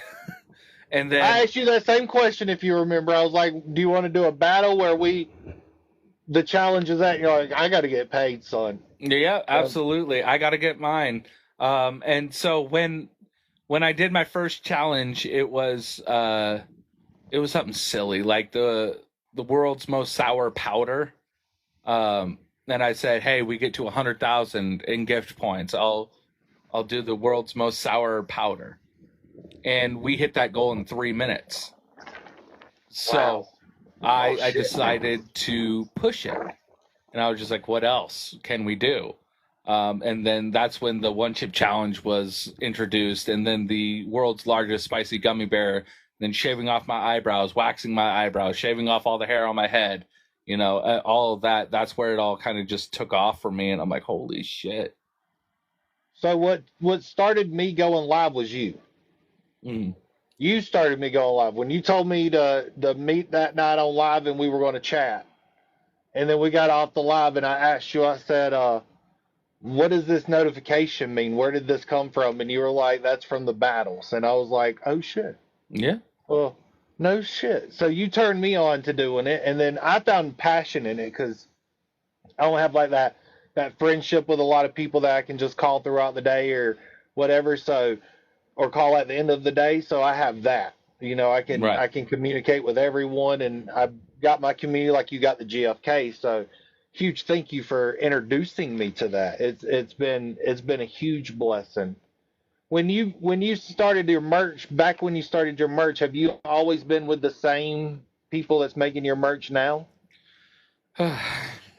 and then I asked you that same question, if you remember. I was like, do you want to do a battle where the challenge is that you're like, I got to get paid, son? Yeah, absolutely. I got to get mine. And so when I did my first challenge, it was something silly, like the world's most sour powder. And I said, hey, we get to 100,000 in gift points, I'll do the world's most sour powder. And we hit that goal in 3 minutes. So wow. I decided to push it. And I was just like, what else can we do? And then that's when the one chip challenge was introduced, and then the world's largest spicy gummy bear, then shaving off my eyebrows, waxing my eyebrows, shaving off all the hair on my head, all of that. That's where it all kind of just took off for me. And I'm like, holy shit. So what started me going live was you. Mm. You started me going live when you told me to meet that night on live, and we were going to chat. And then we got off the live, and I asked you, I said, what does this notification mean? Where did this come from? And you were like, that's from the battles. And I was like, oh, shit. Yeah. Well, no shit. So you turned me on to doing it, and then I found passion in it because I don't have like that friendship with a lot of people that I can just call throughout the day or whatever. So, or call at the end of the day. So I have that. I can communicate with everyone, and I've got my community like you got the GFK. So huge thank you for introducing me to that. It's been a huge blessing. When you started your merch, back when you started your merch, have you always been with the same people that's making your merch now?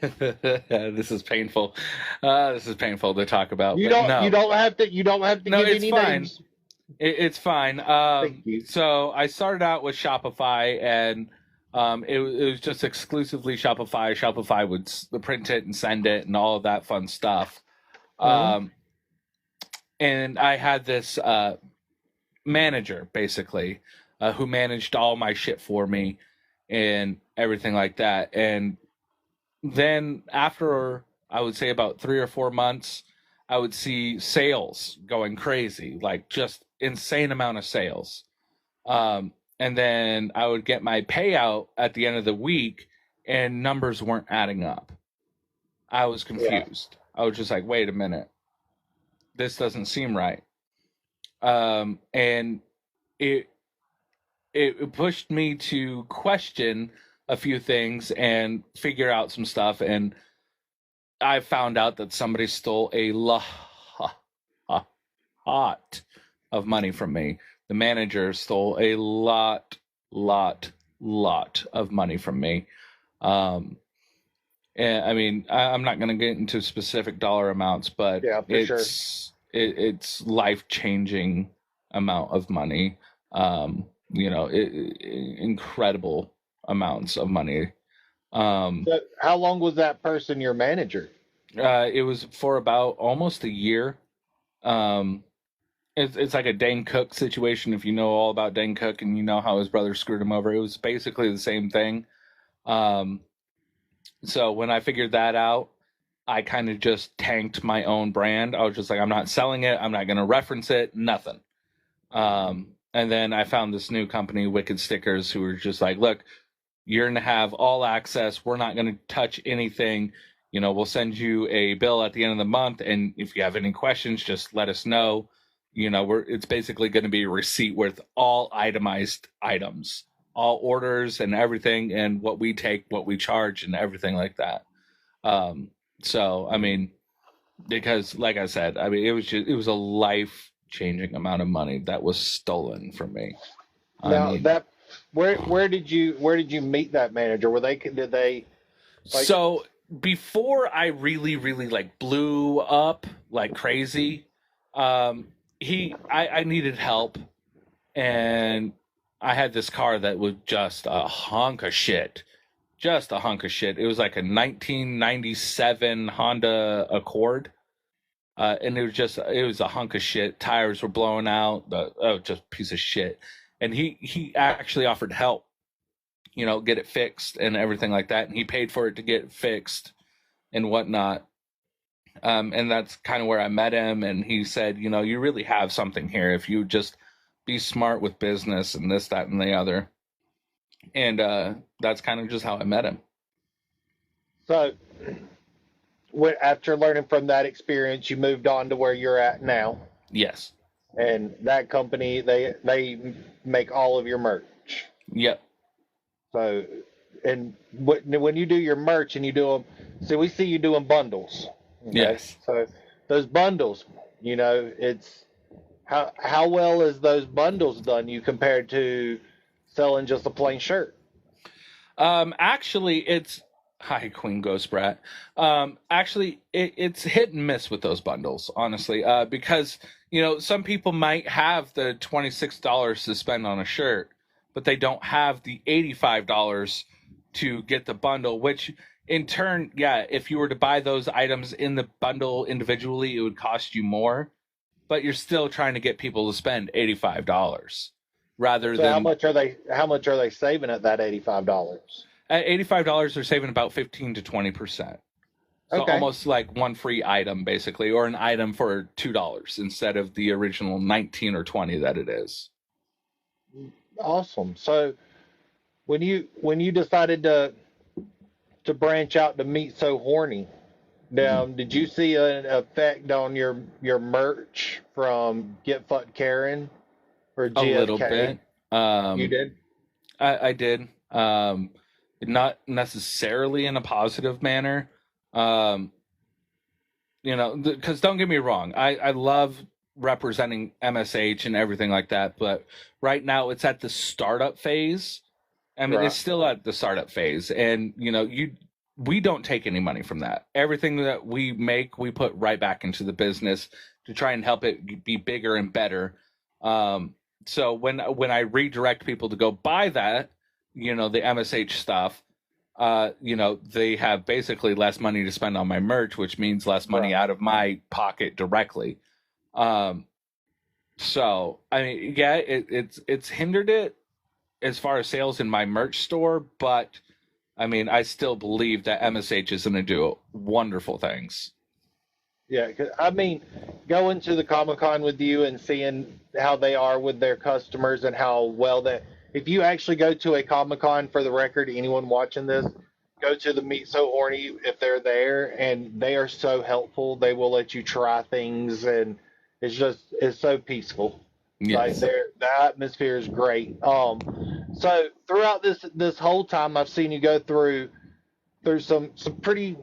This is painful. This is painful to talk about, You but don't you no, don't have to you don't have to no, give it's any fine. names. It's fine. Thank you. So I started out with Shopify, and it was just exclusively Shopify. Shopify would print it and send it, and all of that fun stuff. Mhm. Um, and I had this manager basically who managed all my shit for me and everything like that. And then after I would say about 3 or 4 months, I would see sales going crazy, like just insane amount of sales. And then I would get my payout at the end of the week, and numbers weren't adding up. I was Yeah. confused. I was just like, wait a minute, this doesn't seem right. And it it pushed me to question a few things and figure out some stuff. And I found out that somebody stole a lot of money from me. The manager stole a lot of money from me. Um, and I mean, I'm not going to get into specific dollar amounts, but Yeah, for sure. it's life changing amount of money. Incredible amounts of money. Um, So how long was that person your manager? it was for about almost a year. Um, it's like a Dane Cook situation. If you know all about Dane Cook and you know how his brother screwed him over, it was basically the same thing. Um, so when I figured that out, I kind of just tanked my own brand. I was just like, I'm not selling it. I'm not going to reference it. Nothing. And then I found this new company, Wicked Stickers, who were just like, look, you're going to have all access. We're not going to touch anything. We'll send you a bill at the end of the month. And if you have any questions, just let us know. It's basically going to be a receipt with all itemized items, all orders and everything, and what we take, what we charge, and everything like that. Um, so, I mean, because like I said, I mean, it was a life changing amount of money that was stolen from me. I Now mean, that where did you meet that manager? Were they did they like so before I really, really like blew up like crazy, um, I needed help, and I had this car that was just a hunk of shit. Just a hunk of shit. It was like a 1997 Honda Accord. And it was a hunk of shit. Tires were blowing out. Just piece of shit. And he actually offered help, get it fixed and everything like that. And he paid for it to get fixed and whatnot. And that's kind of where I met him. And he said, you really have something here if you just be smart with business and this, that, and the other. And that's kind of just how I met him. so after learning from that experience, you moved on to where you're at now, Yes. and that company they make all of your merch. Yep. So, and when you do your merch and you do them, see, we see you doing bundles. Okay, Yes. so those bundles, it's how well is those bundles done you compared to selling just a plain shirt? Actually, it's hi Queen Ghost Brat. Actually, it's hit and miss with those bundles, honestly. Because some people might have the $26 to spend on a shirt, but they don't have the $85 to get the bundle. Which, in turn, yeah, if you were to buy those items in the bundle individually, it would cost you more. But you're still trying to get people to spend $85 rather So than how much are they saving at that $85? at $85 they're saving about 15 to 20%. So Okay, almost like one free item basically, or an item for $2 instead of the original 19 or 20 that it is. awesome. So when you decided to branch out to Meet So Horny, now did you see an effect on your merch from Get Fucked Karen or A little GFK? bit. You um did. I did. Not necessarily in a positive manner. um because don't get me wrong, I love representing MSH and everything like that, but right now it's at the startup phase. I mean, it's Right. still at the startup phase, and we don't take any money from that. Everything that we make, we put right back into the business to try and help it be bigger and better. So when I redirect people to go buy that, the MSH stuff, they have basically less money to spend on my merch, which means less money out of my pocket directly. So I mean, yeah, it's hindered it as far as sales in my merch store, but I mean, I still believe that MSH is going to do wonderful things. Yeah, 'cause, I mean, going to the Comic-Con with you and seeing how they are with their customers and how well that, if you actually go to a Comic-Con, for the record, anyone watching this, go to the Meet So Horny if they're there, and they are so helpful. They will let you try things, and it's so peaceful. Like Yes. the atmosphere is great. So throughout this whole time, I've seen you go through some pretty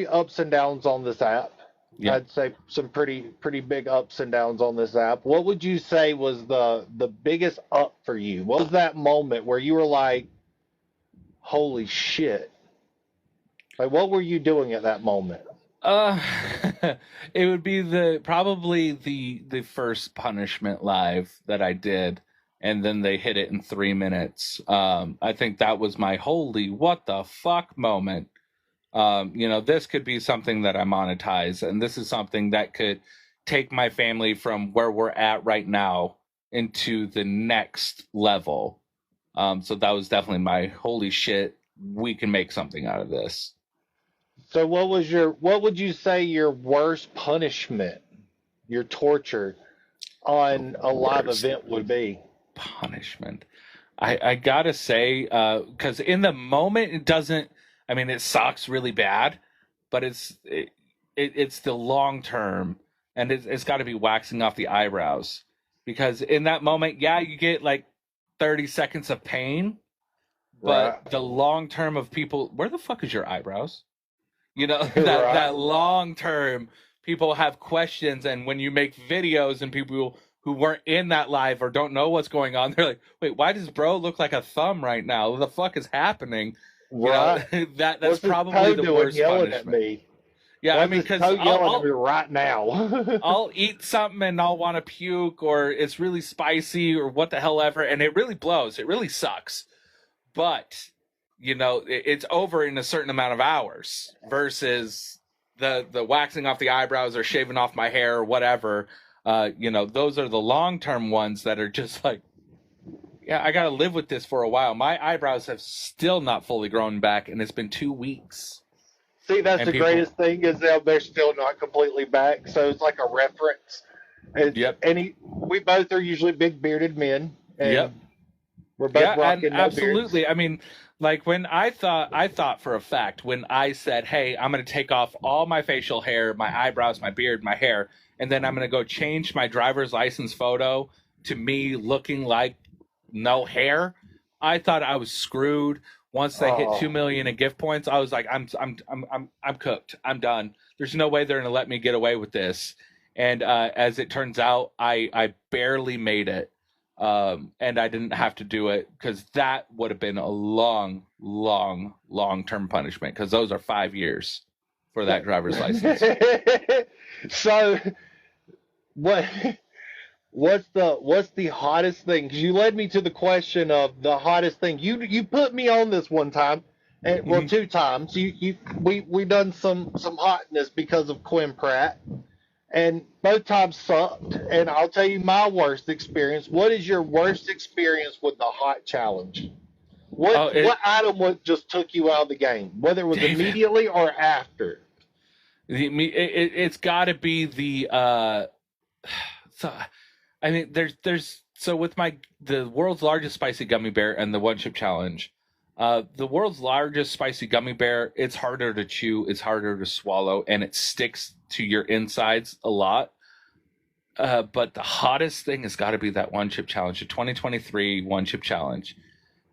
ups and downs on this app. Yeah. I'd say some pretty big ups and downs on this app. What would you say was the biggest up for you? What was that moment where you were like, "Holy shit!" Like, what were you doing at that moment? Uh, it would be probably the first punishment live that I did, and then they hit it in 3 minutes. I think that was my holy what the fuck moment. This could be something that I monetize, and this is something that could take my family from where we're at right now into the next level. So that was definitely my holy shit. We can make something out of this. So what would you say your worst punishment, your torture on a live event would be? Punishment. I gotta say, because in the moment it doesn't. I mean, it sucks really bad, but it's the long term, and it's got to be waxing off the eyebrows, because in that moment, yeah, you get like 30 seconds of pain, but Right. the long term of people, where the fuck is your eyebrows? That Right. that long term, people have questions, and when you make videos and people who weren't in that live or don't know what's going on, they're like, "Wait, why does bro look like a thumb right now? What the fuck is happening?" Right. That's What's his probably toe the doing worst yelling at punishment. me? Yeah, I What's mean, his because toe yelling at me right now? I'll eat something and I'll want to puke, or it's really spicy, or what the hell ever, and it really blows. It really sucks. But it's over in a certain amount of hours versus the waxing off the eyebrows or shaving off my hair or whatever. Those are the long term ones that are just like, yeah, I got to live with this for a while. My eyebrows have still not fully grown back, and it's been 2 weeks. See, that's And the greatest thing is that they're still not completely back, so it's like a reference. Yep. We both are usually big bearded men, and Yep. we're both Yeah, and rocking no beards. absolutely. I mean, like when I thought for a fact when I said, "Hey, I'm going to take off all my facial hair, my eyebrows, my beard, my hair, and then I'm going to go change my driver's license photo to me looking like no hair." I thought I was screwed. Once they hit 2 Oh, million in gift points, I was like, I'm cooked. I'm done. There's no way they're going to let me get away with this. And as it turns out, I barely made it, and I didn't have to do it, because that would have been a long, long, long term punishment, because those are 5 years for that driver's license. so what? What's the hottest thing? Because you led me to the question of the hottest thing. You put me on this one time, and well, 2 times. We done some hotness because of Quinn Pratt, and both times sucked. And I'll tell you my worst experience. What is your worst experience with the hot challenge? Oh, What item just took you out of the game, whether it was David, immediately or after? it's got to be the. So, I mean, there's so with the world's largest spicy gummy bear and the one chip challenge. The world's largest spicy gummy bear, it's harder to chew, it's harder to swallow, and it sticks to your insides a lot. But the hottest thing has got to be that one chip challenge, the 2023 one chip challenge.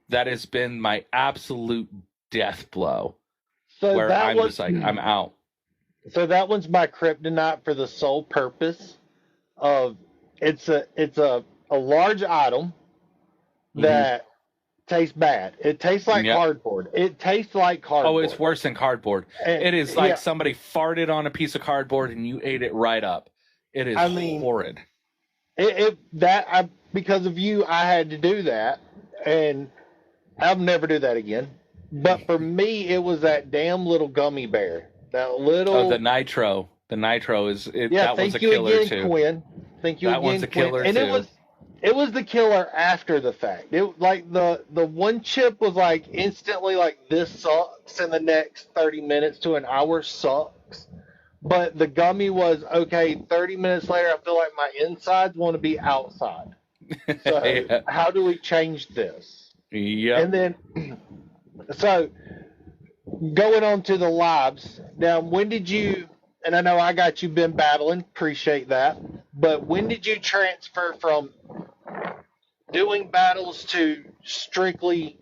That has been my absolute death blow, So where that I'm was just like, I'm out. so that one's my kryptonite for the sole purpose of it's a large item Hmm. that tastes bad. It tastes like Yep. cardboard. It tastes like cardboard. Oh, it's worse than cardboard. And, It is like somebody farted on a piece of cardboard and you ate it right up. It is horrid. Because of you, I had to do that, and I'll never do that again. But for me, it was that damn little gummy bear. That little. Oh, the nitro. The nitro is. That was a killer again, too. Quinn. Thank you that again, one's a killer Quinn. And too. it was the killer after the fact. It like the one chip was like instantly like this sucks, and the next 30 minutes to an hour sucks. But the gummy was okay. 30 minutes later, I feel like my insides want to be outside. So Yeah. How do we change this? Yeah. And then, so going on to the lives. Now, when did you? And I know I got you been battling. Appreciate that. But when did you transfer from doing battles to strictly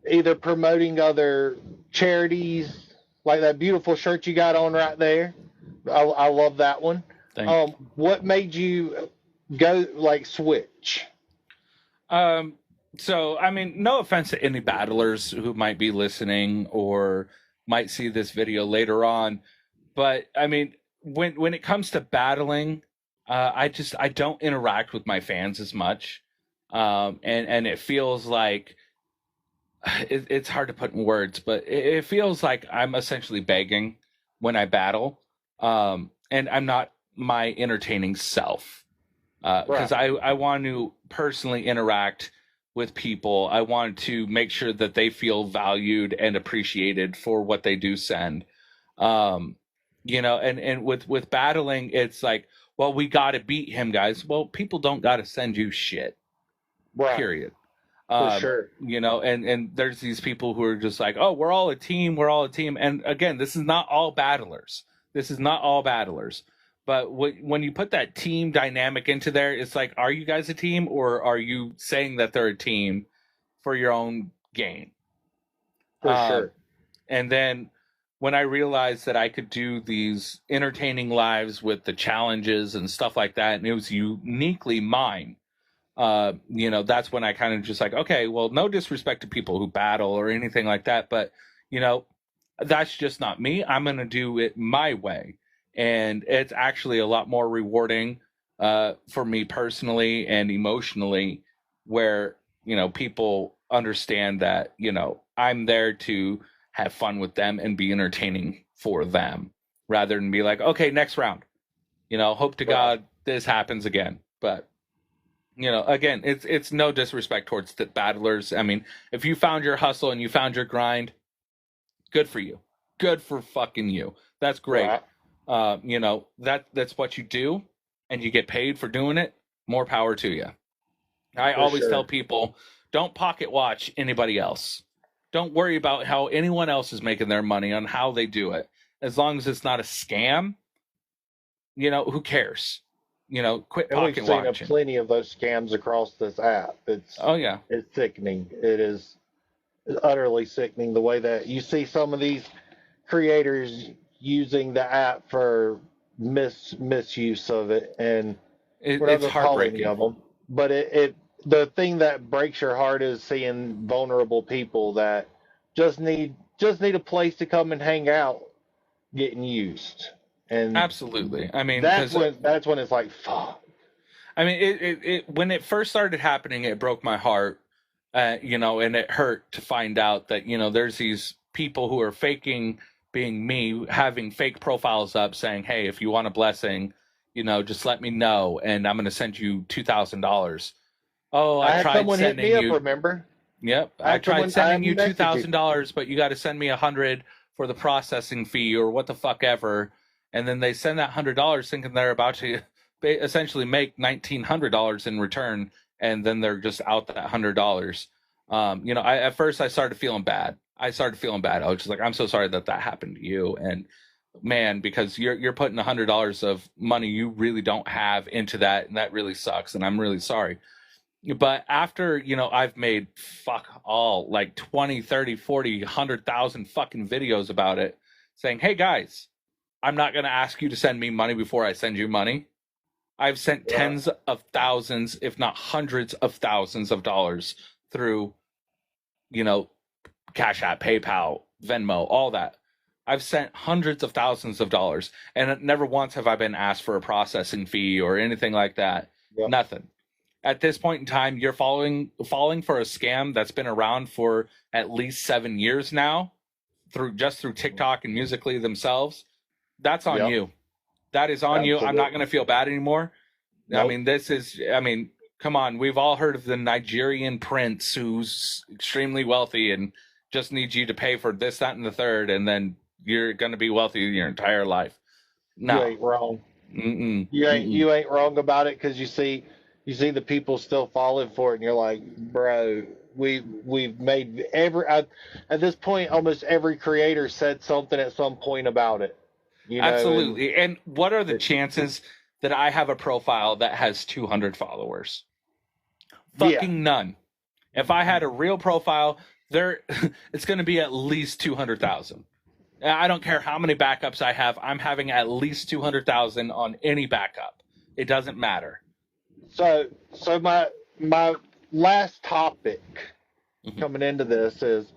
either promoting other charities, like that beautiful shirt you got on right there? I love that one. What made you go like switch? So I mean, no offense to any battlers who might be listening or might see this video later on, but I mean, when it comes to battling, I don't interact with my fans as much, and it feels like it's hard to put in words, but it feels like I'm essentially begging when I battle, and I'm not my entertaining self, because I want to personally interact with people. I want to make sure that they feel valued and appreciated for what they do send. And with battling, it's like, well, we got to beat him, guys. Well, people don't got to send you shit. Right. Period. For sure. And there's these people who are just like, oh, we're all a team. And again, this is not all battlers. But when you put that team dynamic into there, it's like, are you guys a team, or are you saying that they're a team for your own gain? For sure. And then when I realized that I could do these entertaining lives with the challenges and stuff like that, and it was uniquely mine, that's when I kind of just like, okay, well, no disrespect to people who battle or anything like that, but, that's just not me. I'm going to do it my way. And it's actually a lot more rewarding for me personally and emotionally, where, people understand that, I'm there to have fun with them and be entertaining for them, rather than be like, okay, next round, hope to God this happens again. But, again, it's no disrespect towards the battlers. I mean, if you found your hustle and you found your grind, good for you. Good for fucking you. That's great. Right. That's what you do, and you get paid for doing it. More power to you. I always tell people, don't pocket watch anybody else. Don't worry about how anyone else is making their money on how they do it. As long as it's not a scam, who cares? Quit pocket watching. We've seen plenty of those scams across this app. It's sickening. It is utterly sickening the way that you see some of these creators using the app for misuse of it, and it's heartbreaking of them. But the thing that breaks your heart is seeing vulnerable people that just need a place to come and hang out getting used. And absolutely. I mean, that's when it's like, fuck. I mean, it when it first started happening, it broke my heart, and it hurt to find out that, there's these people who are faking being me, having fake profiles up saying, hey, if you want a blessing, just let me know, and I'm going to send you $2,000. Oh, I tried sending you. Remember? Yep, I tried sending you $2,000, but you got to send me $100 for the processing fee or what the fuck ever. And then they send that $100 thinking they're about to essentially make $1,900 in return, and then they're just out that $100. At first I started feeling bad. I was just like, I'm so sorry that happened to you, and man, because you're putting $100 of money you really don't have into that, and that really sucks, and I'm really sorry. But after, I've made like 20, 30, 40, 100,000 fucking videos about it, saying, hey guys, I'm not going to ask you to send me money before I send you money. I've sent tens of thousands, if not hundreds of thousands of dollars through you know, Cash App, PayPal, Venmo, all that. I've sent hundreds of thousands of dollars, and never once have I been asked for a processing fee or anything like that. Yep. Nothing. At this point in time, you're falling for a scam that's been around for at least 7 years now, through TikTok and Musically themselves. That's on Yep. you. That is on you. I'm not going to feel bad anymore. Nope. I mean, come on. We've all heard of the Nigerian prince who's extremely wealthy and just needs you to pay for this, that, and the third, and then you're going to be wealthy your entire life. No. You ain't wrong. Mm-mm. You ain't wrong about it, because you see the people still falling for it, and you're like, bro, we've made at this point almost every creator said something at some point about it. Absolutely. And what are the chances that I have a profile that has 200 followers? Fucking none. If I had a real profile, it's going to be at least 200,000. I don't care how many backups I have. I'm having at least 200,000 on any backup. It doesn't matter. So my last topic coming into this is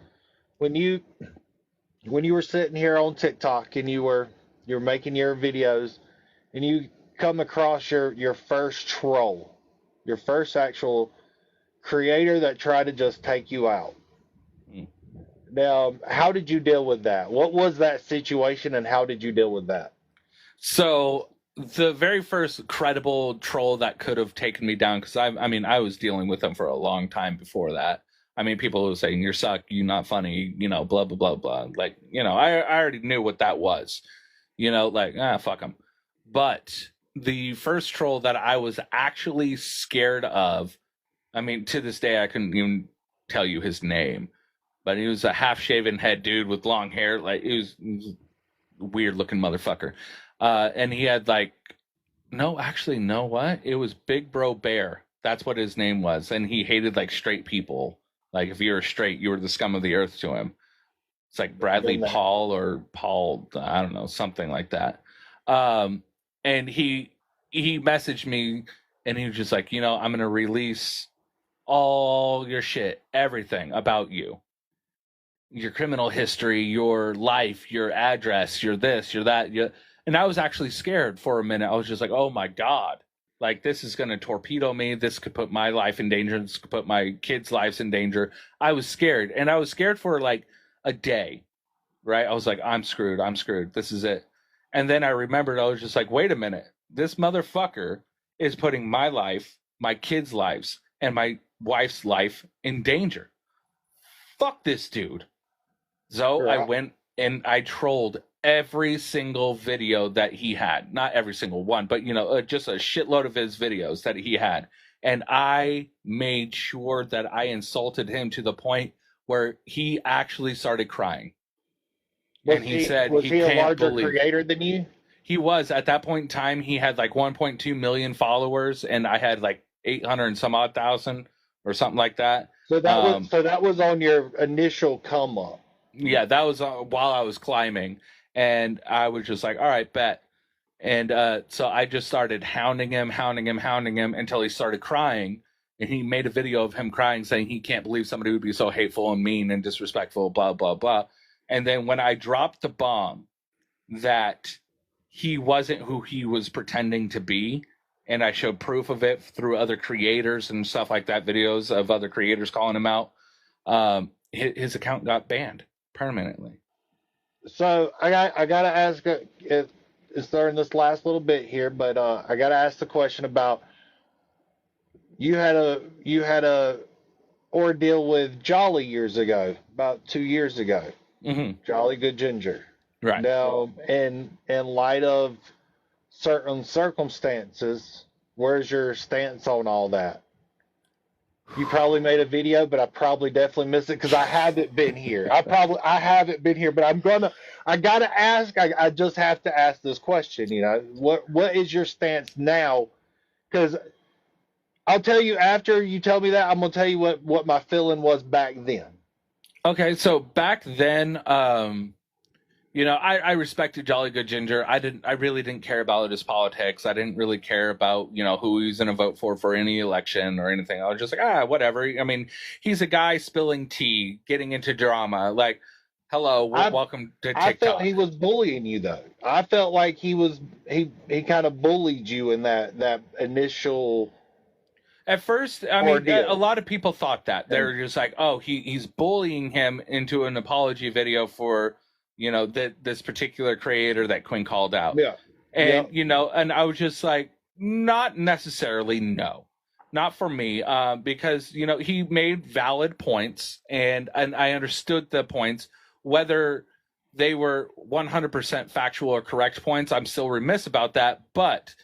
when you were sitting here on TikTok and you're making your videos, and you come across your first troll, your first actual creator that tried to just take you out. Now, how did you deal with that? What was that situation, and how did you deal with that? So the very first credible troll that could have taken me down, because I was dealing with them for a long time before that. I mean, people were saying, "You suck, you not funny," blah blah blah blah. Like, I already knew what that was. Like, fuck them. But the first troll that I was actually scared of, I mean, to this day I couldn't even tell you his name, but he was a half-shaven head dude with long hair. Like, he was a weird-looking motherfucker. And he had no, what? It was Big Bro Bear. That's what his name was. And he hated straight people. Like, if you were straight, you were the scum of the earth to him. It's like Bradley Paul or Paul, I don't know, something like that. And he messaged me, and he was just like, I'm going to release all your shit, everything about you, your criminal history, your life, your address, your this, your that. And I was actually scared for a minute. I was just like, oh my God, this is going to torpedo me. This could put my life in danger. This could put my kids' lives in danger. I was scared. And I was scared for a day, right? I was like, I'm screwed. This is it. And then I remembered, I was just like, wait a minute. This motherfucker is putting my life, my kids' lives, and my wife's life in danger. Fuck this dude. So I went and I trolled every single video that he had. Not every single one, but, just a shitload of his videos that he had. And I made sure that I insulted him to the point where he actually started crying. And he said, was he a larger creator than you? He was. At that point in time, he had 1.2 million followers, and I had 800 and some odd thousand or something like that. So that was on your initial come up. Yeah, that was while I was climbing, and I was just like, all right, bet. And so I just started hounding him until he started crying. And he made a video of him crying, saying he can't believe somebody would be so hateful and mean and disrespectful, blah, blah, blah. And then when I dropped the bomb that he wasn't who he was pretending to be, and I showed proof of it through other creators and stuff like that, videos of other creators calling him out, his account got banned permanently. So I got to ask, it's during this last little bit here, but I got to ask the question about you had a ordeal with Jolly years ago, about 2 years ago. Mm-hmm. Jolly Good Ginger. Right. Now, in light of certain circumstances, where's your stance on all that? You probably made a video, but I probably definitely missed it because I haven't been here. I haven't been here, but I gotta ask. I just have to ask this question. What is your stance now? Because I'll tell you after you tell me that. I'm gonna tell you what my feeling was back then. Okay, so back then, I respected Jolly Good Ginger. I really didn't care about his politics. I didn't really care about, who he was going to vote for any election or anything. I was just like, whatever. I mean, he's a guy spilling tea, getting into drama. Like, hello, welcome to TikTok. I felt he was bullying you, though. I felt like he kind of bullied you in that initial. At first, I mean, a lot of people thought that. They're just like, oh, he's bullying him into an apology video for, this particular creator that Quinn called out. Yeah. And, and I was just like, not necessarily, no. Not for me, because, he made valid points, and I understood the points. Whether they were 100% factual or correct points, I'm still remiss about that, but...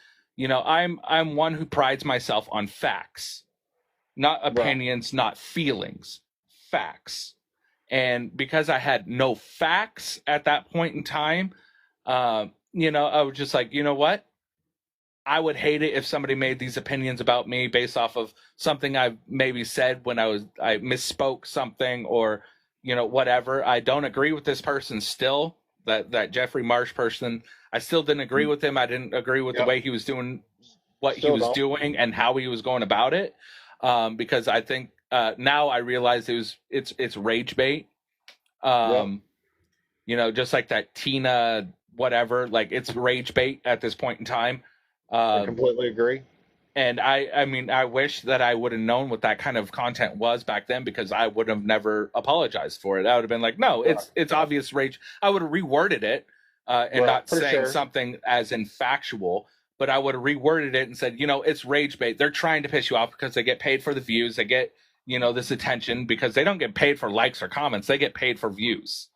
I'm one who prides myself on facts, not opinions, not feelings, facts. And because I had no facts at that point in time, I was just like, you know what? I would hate it if somebody made these opinions about me based off of something I maybe said when I misspoke something or, whatever. I don't agree with this person still, that Jeffrey Marsh person. I still didn't agree with him. I didn't agree with the way he was doing what he was doing and how he was going about it. Because I think now I realize it's rage bait. Just like that Tina whatever, like it's rage bait at this point in time. I completely agree. And I mean, I wish that I would have known what that kind of content was back then, because I would have never apologized for it. I would have been like, no, it's obvious rage. I would have reworded it and not saying something as in factual, but I would have reworded it and said, it's rage bait. They're trying to piss you off because they get paid for the views. They get, this attention because they don't get paid for likes or comments. They get paid for views.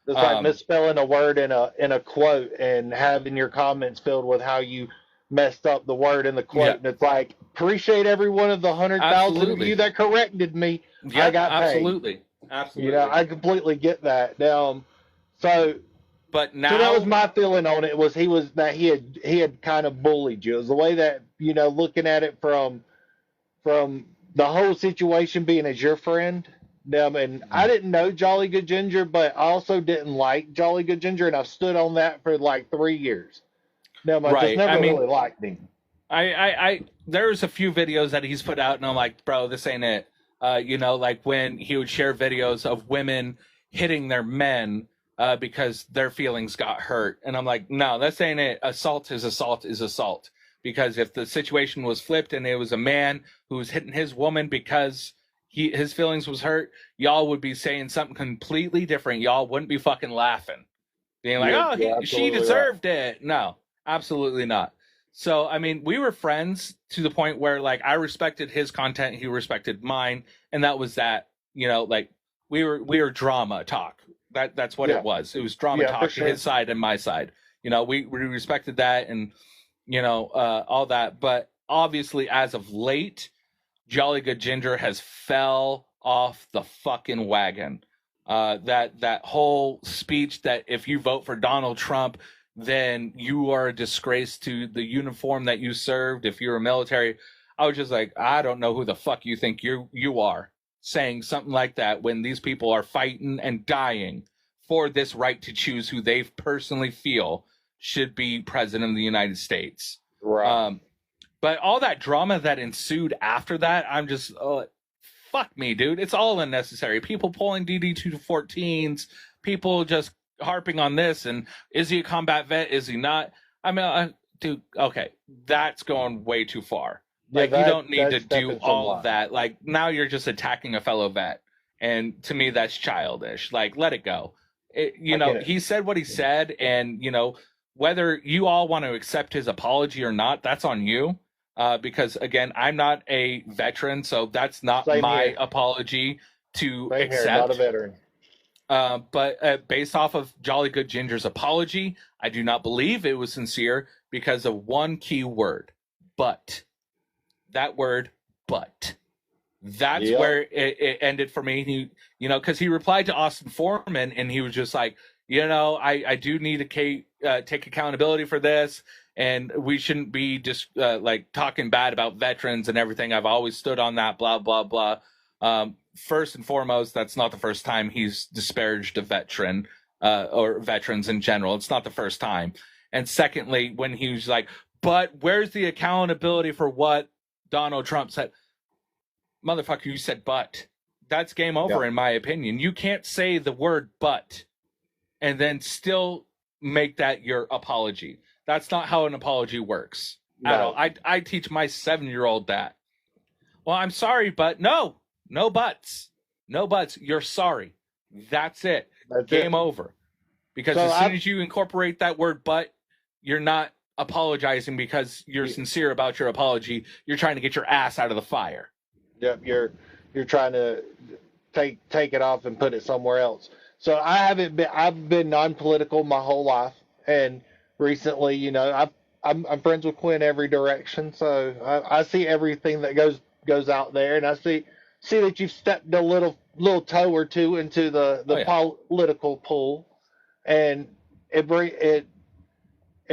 It's like misspelling a word in a quote and having your comments filled with how you messed up the word in the quote, and it's like, appreciate every one of the 100,000 of you that corrected me. I got paid. Absolutely. I completely get that. But now, so that was my feeling on it. He had kind of bullied you. It was the way that looking at it from the whole situation being as your friend. And I didn't know Jolly Good Ginger, but I also didn't like Jolly Good Ginger, and I've stood on that for like 3 years. I just never really liked him. There's a few videos that he's put out, and I'm like, bro, this ain't it. Like when he would share videos of women hitting their men because their feelings got hurt. And I'm like, no, this ain't it. Assault is assault is assault. Because if the situation was flipped and it was a man who was hitting his woman because his feelings was hurt, y'all would be saying something completely different. Y'all wouldn't be fucking laughing. Being like, she deserved it. No. Absolutely not. So, I mean, we were friends to the point where, like, I respected his content, he respected mine, and that was that. Like we were drama talk. That's what it was. It was drama talk to his side and my side. We respected that, and all that. But obviously, as of late, Jolly Good Ginger has fell off the fucking wagon. That whole speech that if you vote for Donald Trump, then you are a disgrace to the uniform that you served. If you're a military, I was just like, I don't know who the fuck you think you are saying something like that when these people are fighting and dying for this right to choose who they personally feel should be president of the United States. Right. But all that drama that ensued after that, I'm just, fuck me, dude. It's all unnecessary. People pulling DD-214s, people just harping on this, and is he a combat vet, is he not? I mean, dude, okay, that's going way too far. Like, you don't need to do all of that. Like, now you're just attacking a fellow vet, and to me that's childish. Like, let it go. He said what he said, and whether you all want to accept his apology or not, that's on you, because again, I'm not a veteran, so that's not my apology to accept. Not a veteran. But based off of Jolly Good Ginger's apology, I do not believe it was sincere because of one key word, but. That word, but. That's where it ended for me. Because he replied to Austin Foreman, and he was just like, I do need to take accountability for this, and we shouldn't be just like talking bad about veterans and everything. I've always stood on that, blah, blah, blah. First and foremost, that's not the first time he's disparaged a veteran. or veterans in general. It's not the first time. And secondly, when he was like, but where's the accountability for what Donald Trump said? Motherfucker, you said but. That's game over, in my opinion. You can't say the word but and then still make that your apology. That's not how an apology works at all. I teach my 7-year-old that. Well, I'm sorry, but no buts. No buts. You're sorry. That's it. Game over. Because as soon as you incorporate that word but, you're not apologizing because you're sincere about your apology. You're trying to get your ass out of the fire. Yep, you're trying to take it off and put it somewhere else. So I've been non-political my whole life, and recently, you know, I'm friends with Quinn every direction, so I see everything that goes out there, and I see that you've stepped a little toe or two into the political pool, and it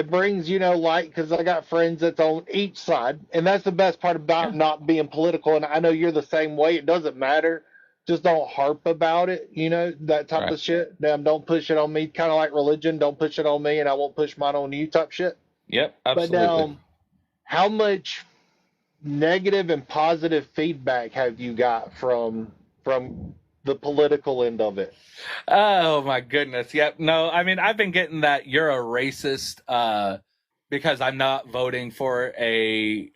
brings, you know, light, because I got friends that's on each side, and that's the best part about not being political. And I know you're the same way. It doesn't matter. Just don't harp about it, you know, that type of shit. Damn, don't push it on me. Kind of like religion. Don't push it on me, and I won't push mine on you type shit. Yep, absolutely. But how much negative and positive feedback have you got from the political end of it? Oh my goodness. Yep. No, I mean, I've been getting that you're a racist because I'm not voting for a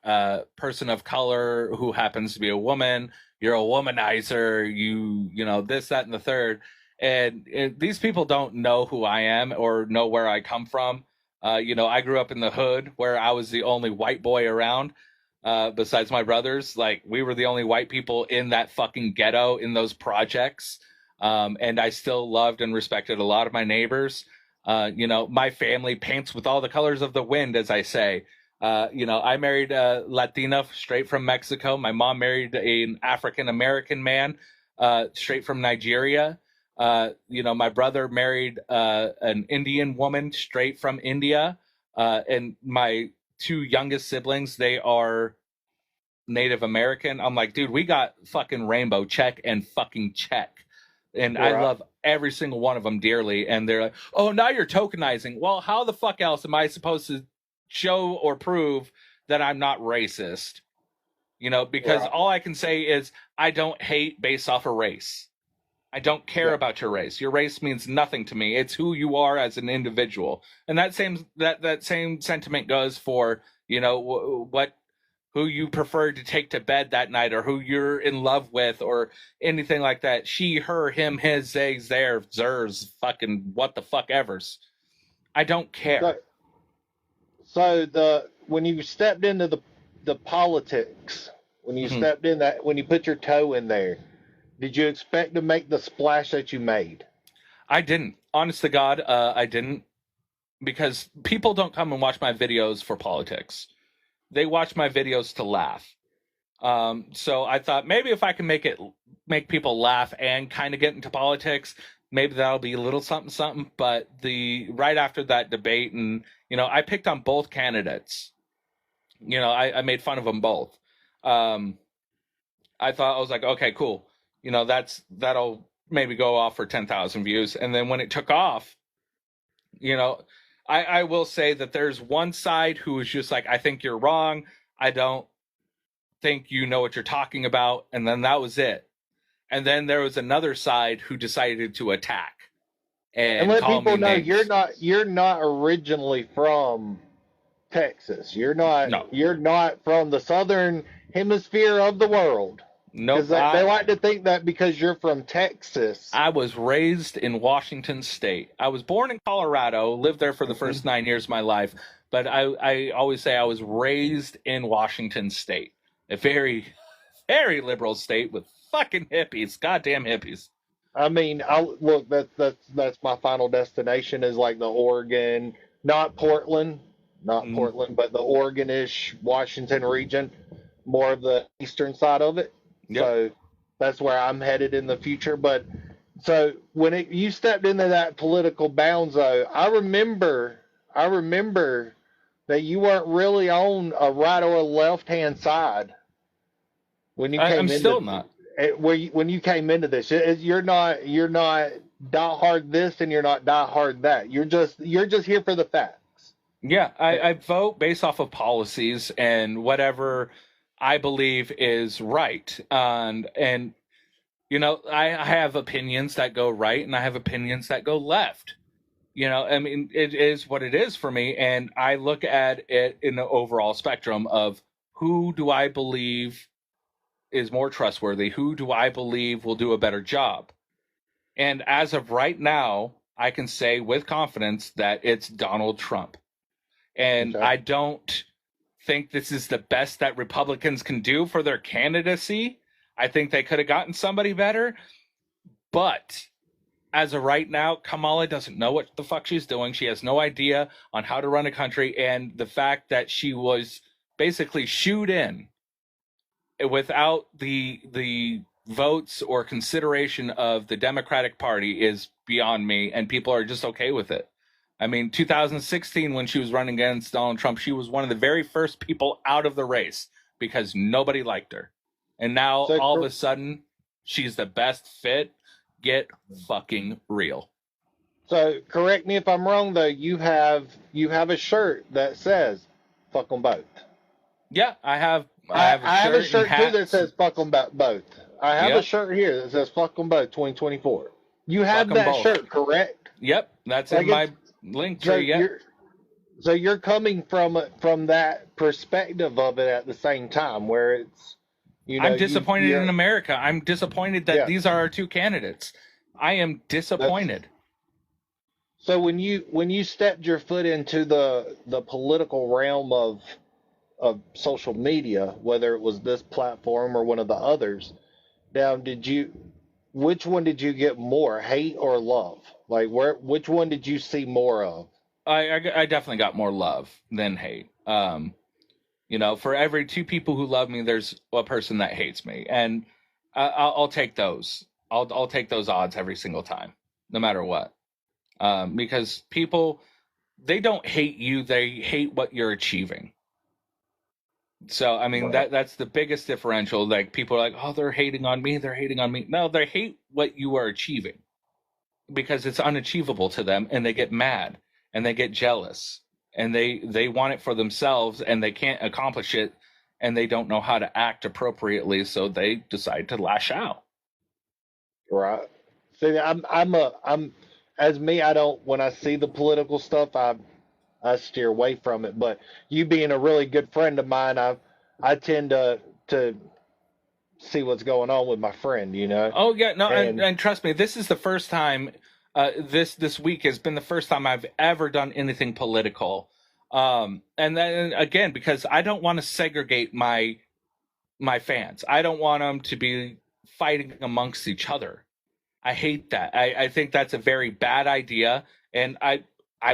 person of color who happens to be a woman. You're a womanizer. You know, this, that, and the third. And these people don't know who I am or know where I come from. You know, I grew up in the hood where I was the only white boy around. Besides my brothers, like, we were the only white people in that fucking ghetto in those projects. And I still loved and respected a lot of my neighbors. You know, my family paints with all the colors of the wind, as I say. You know, I married a Latina straight from Mexico. My mom married an African-American man straight from Nigeria. You know, my brother married an Indian woman straight from India. And my 2 youngest siblings, they are Native American. I'm like, dude, we got fucking rainbow, check and fucking check. And I love every single one of them dearly. And they're like, oh, now you're tokenizing. Well, how the fuck else am I supposed to show or prove that I'm not racist? You know, because all I can say is I don't hate based off of race. I don't care about your race. Your race means nothing to me. It's who you are as an individual. And that same sentiment goes for, you know, who you prefer to take to bed that night, or who you're in love with, or anything like that. She, her, him, his, zays, their, zers, fucking what the fuck evers. I don't care. So when you stepped into the politics, when you stepped in that, when you put your toe in there, did you expect to make the splash that you made? I didn't. Honest to God, I didn't. Because people don't come and watch my videos for politics. They watch my videos to laugh. So I thought maybe if I can make people laugh and kind of get into politics, maybe that'll be a little something, something. But right after that debate, and, you know, I picked on both candidates. You know, I made fun of them both. I was like, okay, cool. You know, that'll maybe go off for 10,000 views. And then when it took off, you know, I will say that there's one side who is just like, I think you're wrong. I don't think you know what you're talking about. And then that was it. And then there was another side who decided to attack and let call people me know names. you're not originally from Texas. You're not from the southern hemisphere of the world. Nope. Because they like to think that because you're from Texas. I was raised in Washington State. I was born in Colorado, lived there for the first 9 years of my life. But I always say I was raised in Washington State, a very, very liberal state with fucking hippies, goddamn hippies. I mean, look. That's my final destination is like the Oregon, not Portland, but the Oregon-ish Washington region, more of the eastern side of it. Yep. So that's where I'm headed in the future. But so when you stepped into that political bounds, though, I remember that you weren't really on a right or a left-hand side when you came I'm still not. when you came into this. You're not diehard this and you're not diehard that. You're just here for the facts. Yeah, I vote based off of policies and whatever I believe is right. And I have opinions that go right and I have opinions that go left. I mean, it is what it is for me. And I look at it in the overall spectrum of who do I believe is more trustworthy? Who do I believe will do a better job? And as of right now, I can say with confidence that it's Donald Trump. And Okay. I don't think this is the best that Republicans can do for their candidacy. I think they could have gotten somebody better. But as of right now, Kamala doesn't know what the fuck she's doing. She has no idea on how to run a country. And the fact that she was basically shooed in without the votes or consideration of the Democratic Party is beyond me. And people are just okay with it. I mean, 2016, when she was running against Donald Trump, she was one of the very first people out of the race because nobody liked her. And now, all of a sudden, she's the best fit. Get fucking real. So correct me if I'm wrong, though. You have a shirt that says "fuck them both." Yeah, I have I have a shirt too that hats. says "fuck them both." I have a Yep. shirt here that says "fuck them both" 2024. You have Fuck 'em that both. shirt, correct? Yep, that's Like in my link so tree. Yeah. you're coming from that perspective of it at the same time, where it's I'm disappointed in America. I'm disappointed that these are our two candidates. I am disappointed. So when you stepped your foot into the political realm of social media, whether it was this platform or one of the others, now which one did you get more, hate or love? Like which one did you see more of? I definitely got more love than hate. For every two people who love me, there's a person that hates me, and I'll take those. I'll take those odds every single time, no matter what. Because people, they don't hate you; they hate what you're achieving. So I mean that's the biggest differential. Like people are like, oh, they're hating on me. They're hating on me. No, they hate what you are achieving because it's unachievable to them, and they get mad and they get jealous and they want it for themselves and they can't accomplish it and they don't know how to act appropriately, so they decide to lash out. Right. See, I'm as me. I don't when I see the political stuff, I steer away from it. But you being a really good friend of mine, I tend to see what's going on with my friend. Oh yeah, no, And and trust me, this is the first time. This week has been the first time I've ever done anything political. And then again, because I don't want to segregate my fans. I don't want them to be fighting amongst each other. I hate that. I think that's a very bad idea. And I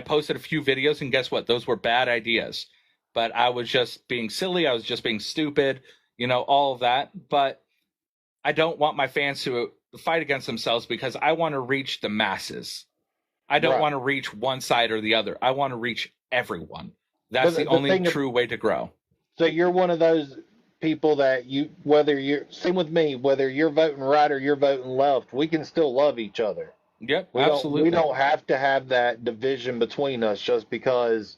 posted a few videos, and guess what? Those were bad ideas. But I was just being silly. I was just being stupid. All of that. But I don't want my fans to fight against themselves because I want to reach the masses. I don't want to reach one side or the other. I want to reach everyone. That's the only true way to grow. So you're one of those people that whether you're same with me, whether you're voting right or you're voting left, we can still love each other. Yep, We don't have to have that division between us just because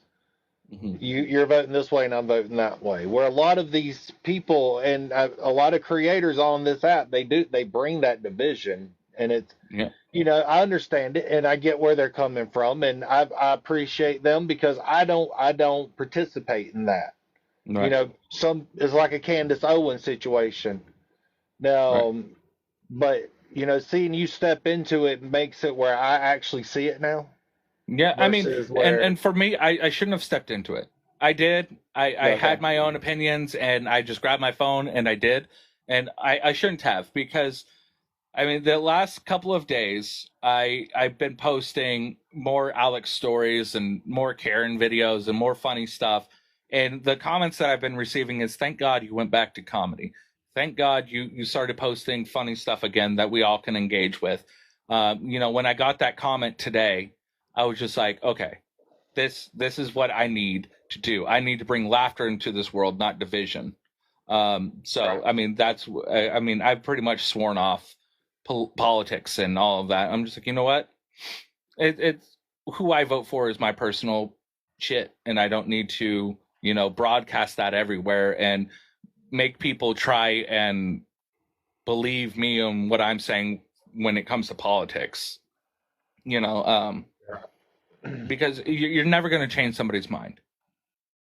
you're voting this way and I'm voting that way. Where a lot of these people and a lot of creators on this app, they bring that division, and it's I understand it and I get where they're coming from, and I appreciate them because I don't participate in that. Right. Some is like a Candace Owens situation now, but seeing you step into it makes it where I actually see it now. Yeah, I mean, and for me, I shouldn't have stepped into it. I did. I had my own opinions, and I just grabbed my phone and I did, and I shouldn't have, because I mean the last couple of days I've been posting more Alex stories and more Karen videos and more funny stuff, and the comments that I've been receiving is, thank God you went back to comedy. Thank God you started posting funny stuff again that we all can engage with. When I got that comment today, I was just like, okay, this is what I need to do. I need to bring laughter into this world, not division. I mean, I've pretty much sworn off politics and all of that. I'm just like, you know what? It's who I vote for is my personal shit, and I don't need to, broadcast that everywhere and make people try and believe me on what I'm saying when it comes to politics. Because you're never going to change somebody's mind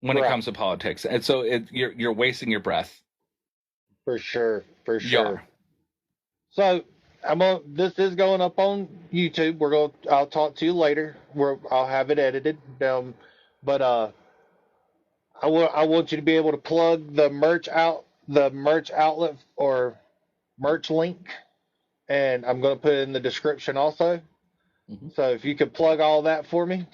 when it comes to politics, and so you're wasting your breath. For sure. Yeah. So this is going up on YouTube. I'll talk to you later. I'll have it edited. But I want you to be able to plug the merch outlet or merch link, and I'm going to put it in the description also. Mm-hmm. So if you could plug all that for me.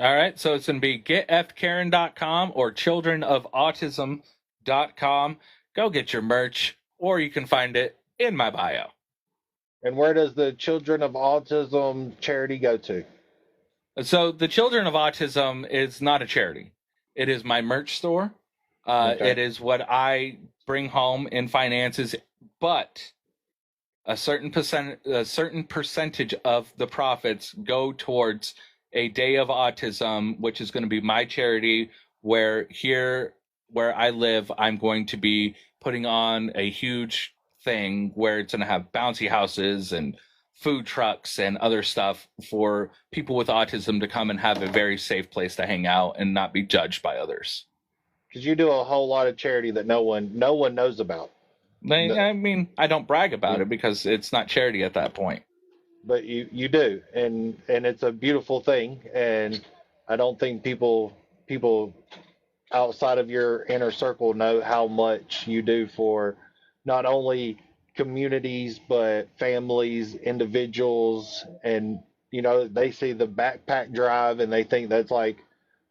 All right. So it's going to be getfkaren.com or childrenofautism.com. Go get your merch, or you can find it in my bio. And where does the Children of Autism charity go to? So the Children of Autism is not a charity. It is my merch store. Okay. It is what I bring home in finances, but a certain percentage of the profits go towards a day of autism, which is going to be my charity, where I live, I'm going to be putting on a huge thing where it's going to have bouncy houses and food trucks and other stuff for people with autism to come and have a very safe place to hang out and not be judged by others. Because you do a whole lot of charity that no one knows about. I mean, I don't brag about it because it's not charity at that point. But you do, and it's a beautiful thing, and I don't think people outside of your inner circle know how much you do for not only communities but families, individuals, and they see the backpack drive and they think that's like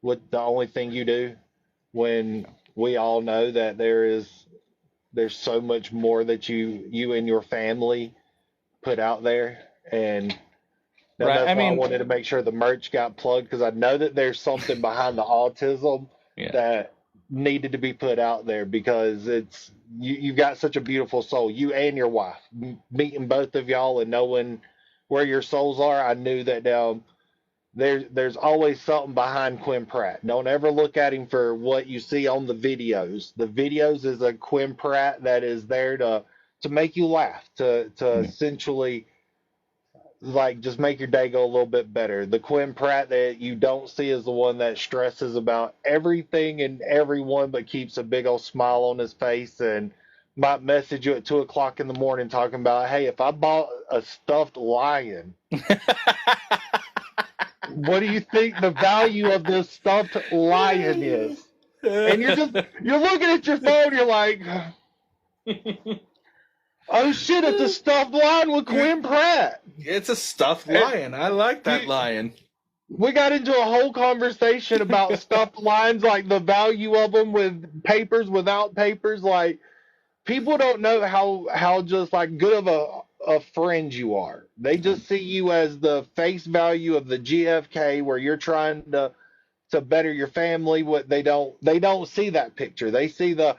what the only thing you do, when we all know that there's so much more that you and your family put out there. And that's why I wanted to make sure the merch got plugged, because I know that there's something behind the autism that needed to be put out there, because it's you've got such a beautiful soul, you and your wife. Meeting both of y'all and knowing where your souls are, I knew that there's always something behind Quinn Pratt. Don't ever look at him for what you see on the videos. The videos is a Quinn Pratt that is there to make you laugh, to essentially like just make your day go a little bit better. The Quinn Pratt that you don't see is the one that stresses about everything and everyone, but keeps a big old smile on his face and might message you at 2:00 in the morning talking about, hey, if I bought a stuffed lion, what do you think the value of this stuffed lion is? And you're looking at your phone, you're like, oh shit, it's a stuffed lion with Quinn Pratt. It's a stuffed lion. I like that lion. We got into a whole conversation about stuffed lions, like the value of them with papers, without papers. Like, people don't know how just like good of a friend you are. They just see you as the face value of the GFK, where you're trying to better your family. What they don't see that picture. They see the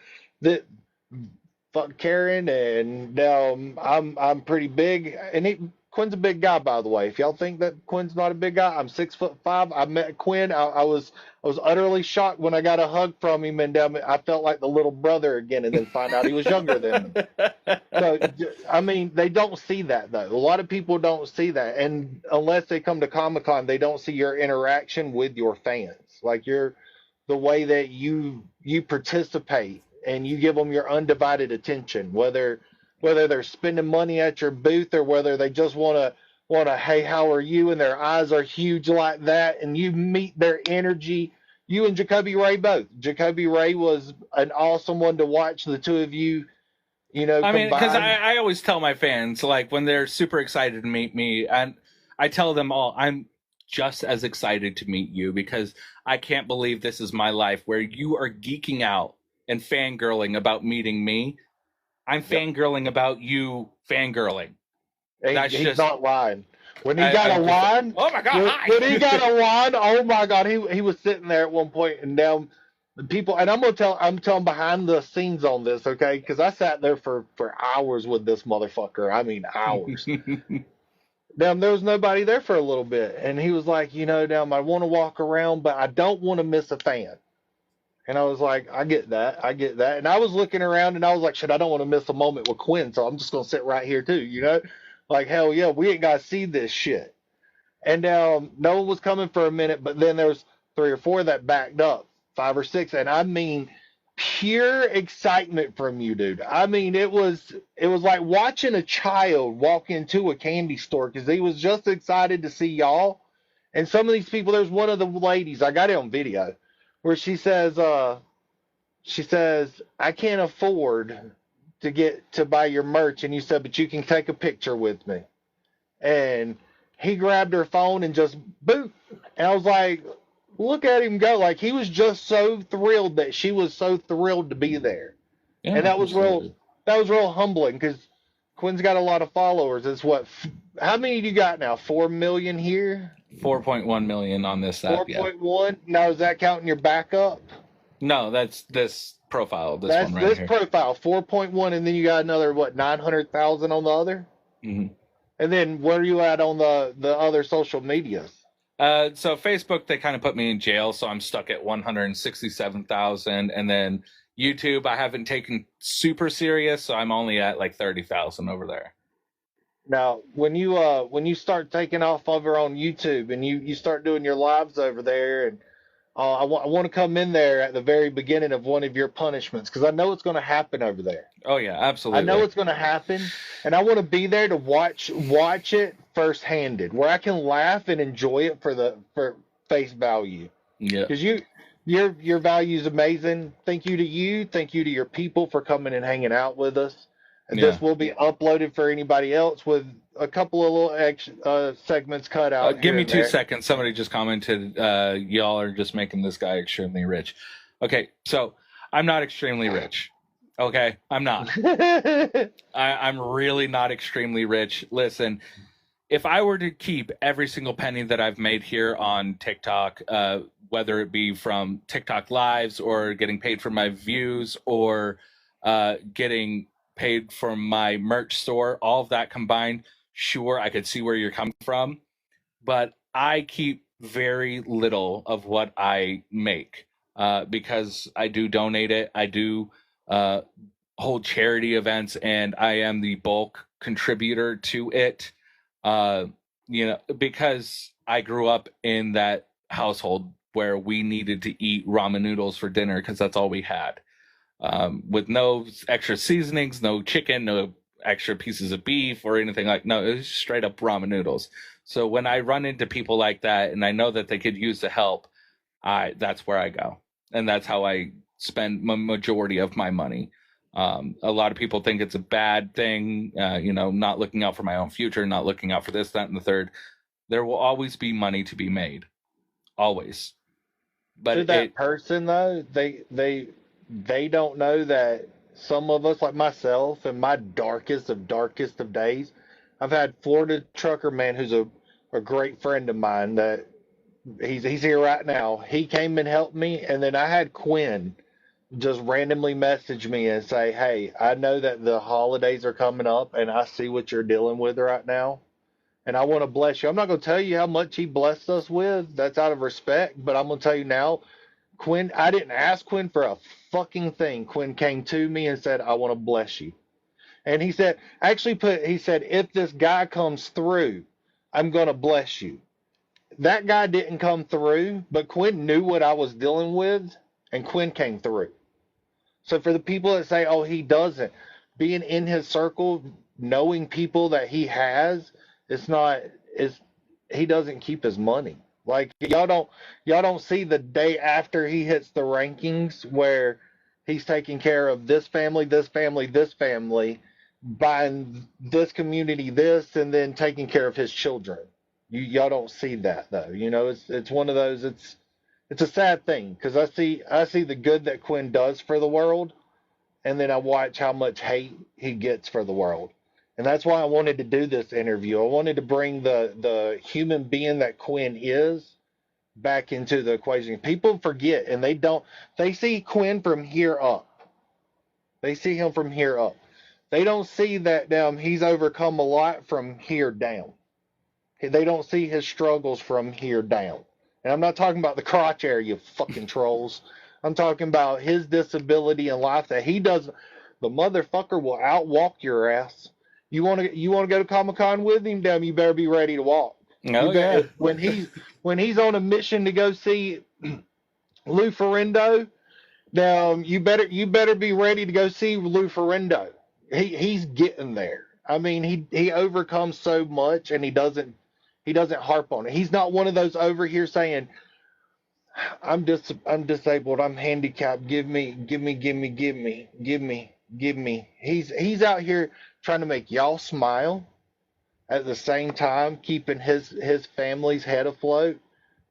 fuck Karen, and I'm pretty big, and Quinn's a big guy, by the way. If y'all think that Quinn's not a big guy, I'm 6'5". I met Quinn. I was utterly shocked when I got a hug from him, and I felt like the little brother again, and then find out he was younger than me. So I mean, they don't see that though. A lot of people don't see that, and unless they come to Comic-Con, they don't see your interaction with your fans, like the way that you participate. And you give them your undivided attention, whether they're spending money at your booth or whether they just want to, hey, how are you? And their eyes are huge like that, and you meet their energy. You and Jacoby Ray both. Jacoby Ray was an awesome one to watch. The two of you, I mean, because I always tell my fans, like, when they're super excited to meet me, and I tell them all, I'm just as excited to meet you, because I can't believe this is my life, where you are geeking out and fangirling about meeting me. I'm fangirling about you fangirling. He's not lying. When he got a line, oh my god! When he got a line, oh my god, he was sitting there at one point, and people, and I'm telling behind the scenes on this, okay? Because I sat there for hours with this motherfucker. I mean, hours. Damn, there was nobody there for a little bit, and he was like, damn, I want to walk around, but I don't want to miss a fan. And I was like, I get that, I get that. And I was looking around, and I was like, shit, I don't want to miss a moment with Quinn, so I'm just gonna sit right here too. Like hell yeah, we ain't gotta see this shit. And no one was coming for a minute, but then there was 3 or 4 that backed up, 5 or 6, and I mean pure excitement from you, dude. I mean it was like watching a child walk into a candy store because he was just excited to see y'all. And some of these people, there's one of the ladies, I got it on video, where she says, I can't afford to buy your merch, and you said, but you can take a picture with me. And he grabbed her phone and just boop. And I was like, look at him go. Like he was just so thrilled that she was so thrilled to be there. Yeah, And that was absolutely. real humbling because Quinn's got a lot of followers. It's how many do you got now? 4 million here? 4.1 million on this app. 4.1? Now, is that counting your backup? No, that's this profile. That's one right this here. profile, 4.1, and then you got another 900,000 on the other. Mm-hmm. And then where are you at on the other social medias? So Facebook, they kind of put me in jail, so I'm stuck at 167,000, and then YouTube, I haven't taken super serious, so I'm only at like 30,000 over there. Now, when you start taking off over on YouTube and you start doing your lives over there, and I want to come in there at the very beginning of one of your punishments because I know it's going to happen over there. Oh yeah, absolutely. I know it's going to happen, and I want to be there to watch it first-handed, where I can laugh and enjoy it for face value. Yeah. Because your value is amazing. Thank you to you. Thank you to your people for coming and hanging out with us. And Yeah. this will be uploaded for anybody else with a couple of little extra segments cut out. Give me and 2 there. seconds. Somebody just commented, y'all are just making this guy extremely rich. Okay, so I'm not extremely rich. Okay, I'm not. I'm really not extremely rich. Listen, if I were to keep every single penny that I've made here on TikTok, whether it be from TikTok lives or getting paid for my views or getting paid for my merch store, all of that combined, sure, I could see where you're coming from, but I keep very little of what I make because I do donate it. I do hold charity events, and I am the bulk contributor to it. Because I grew up in that household where we needed to eat ramen noodles for dinner because that's all we had. With no extra seasonings, no chicken, no extra pieces of beef or anything no, it was straight up ramen noodles. So when I run into people like that and I know that they could use the help, that's where I go. And that's how I spend majority of my money. A lot of people think it's a bad thing, not looking out for my own future, not looking out for this, that, and the third. There will always be money to be made. Always. But to that person though, they don't know that some of us, like myself, in my darkest of days, I've had Florida trucker man who's a great friend of mine that he's here right now. He came and helped me, and then I had Quinn just randomly message me and say, "Hey, I know that the holidays are coming up, and I see what you're dealing with right now, and I want to bless you." I'm not going to tell you how much he blessed us with. That's out of respect, but I'm going to tell you now, Quinn, I didn't ask Quinn for a fucking thing. Quinn came to me and said, I want to bless you. And he said, if this guy comes through, I'm going to bless you. That guy didn't come through, but Quinn knew what I was dealing with, and Quinn came through. So for the people that say, oh, he doesn't, being in his circle, knowing people that he has, he doesn't keep his money. Like y'all don't see the day after he hits the rankings where he's taking care of this family, this family, this family, buying this community this, and then taking care of his children. Y'all don't see that though. It's one of those. It's a sad thing because I see the good that Quinn does for the world, and then I watch how much hate he gets for the world. And that's why I wanted to do this interview. I wanted to bring the human being that Quinn is back into the equation. People forget, and they see Quinn from here up. They see him from here up. They don't see that he's overcome a lot from here down. They don't see his struggles from here down. And I'm not talking about the crotch area, you fucking trolls. I'm talking about his disability in life that he doesn't. The motherfucker will outwalk your ass. You want to go to Comic Con with him? Damn, you better be ready to walk. Oh yeah. When he's on a mission to go see Lou Ferrando, now you better be ready to go see Lou Ferrando. He's getting there. I mean, he overcomes so much, and he doesn't harp on it. He's not one of those over here saying, I'm disabled, I'm handicapped, give me. He's out here trying to make y'all smile at the same time keeping his family's head afloat,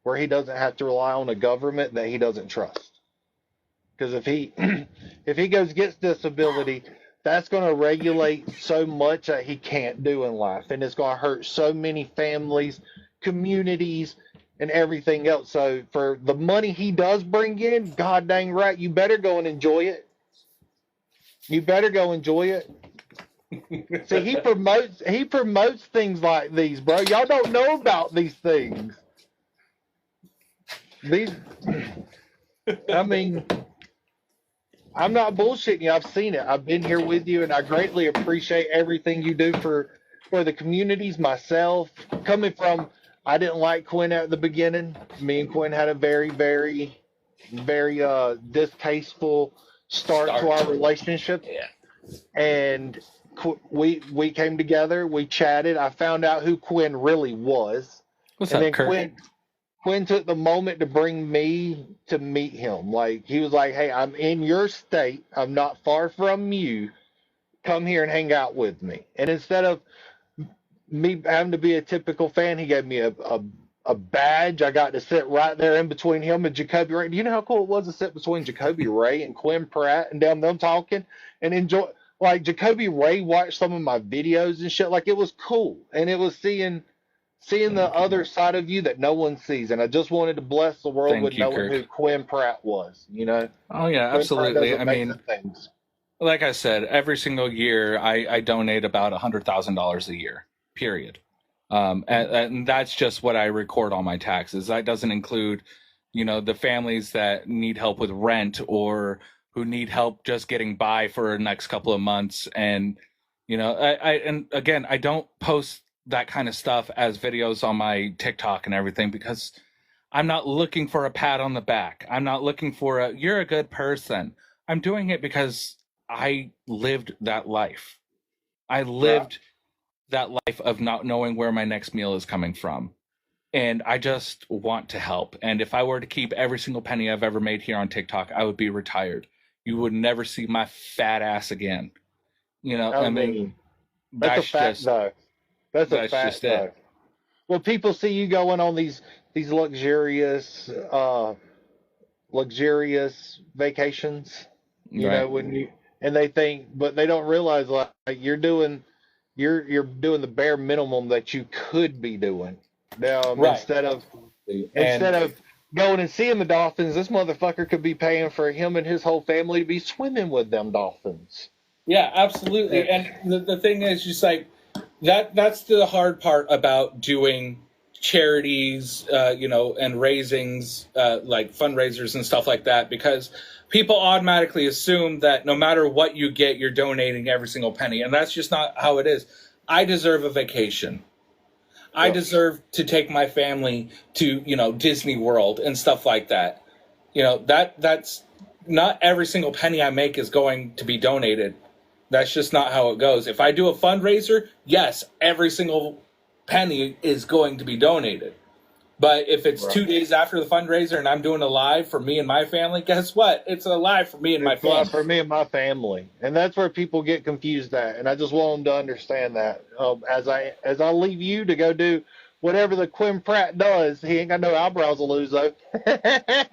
where he doesn't have to rely on a government that he doesn't trust. Because if he if he gets disability, that's going to regulate so much that he can't do in life, and it's going to hurt so many families, communities, and everything else. So for the money he does bring in, god dang right, you better go and enjoy it. You better go enjoy it. See, he promotes things like these, bro. Y'all don't know about these things. I mean, I'm not bullshitting you. I've seen it. I've been here with you, and I greatly appreciate everything you do for the communities. Myself, coming from, I didn't like Quinn at the beginning. Me and Quinn had a very, very, very distasteful start to our relationship. Yeah. And we came together. We chatted. I found out who Quinn really was. What's and up, then Kurt? Quinn took the moment to bring me to meet him. Like, he was like, hey, I'm in your state. I'm not far from you. Come here and hang out with me. And instead of me having to be a typical fan, he gave me a badge. I got to sit right there in between him and Jacoby Ray. Do you know how cool it was to sit between Jacoby Ray and Quinn Pratt and them talking and enjoy? Like, Jacoby Ray watched some of my videos and shit. Like, it was cool. And it was seeing the other side of you that no one sees. And I just wanted to bless the world with knowing who Quinn Pratt was, you know? Oh, yeah, Quinn absolutely. I mean, like I said, every single year I donate about $100,000 a year, period. And that's just what I record on my taxes. That doesn't include, the families that need help with rent or who need help just getting by for the next couple of months. And, and again, I don't post that kind of stuff as videos on my TikTok and everything because I'm not looking for a pat on the back. I'm not looking for you're a good person. I'm doing it because I lived that life. I lived that life of not knowing where my next meal is coming from. And I just want to help. And if I were to keep every single penny I've ever made here on TikTok, I would be retired. You would never see my fat ass again. I mean, that's a fact, though. That's a fact, though. Well, people see you going on these luxurious vacations, and they think, but they don't realize like you're doing the bare minimum that you could be doing. Now, instead of going and seeing the dolphins, this motherfucker could be paying for him and his whole family to be swimming with them dolphins. Yeah, absolutely. And the thing is just like that's the hard part about doing charities, and raisings, like fundraisers and stuff like that, because people automatically assume that no matter what you get, you're donating every single penny. And that's just not how it is. I deserve a vacation. I deserve to take my family to, Disney World and stuff like that. That's not every single penny I make is going to be donated. That's just not how it goes. If I do a fundraiser, yes, every single penny is going to be donated. But if it's 2 days after the fundraiser and I'm doing a live for me and my family, guess what? It's a live for me and my family. For me and my family. And that's where people get confused at. And I just want them to understand that. As I leave you to go do whatever the Quinn Pratt does, he ain't got no eyebrows to lose, though. Oh,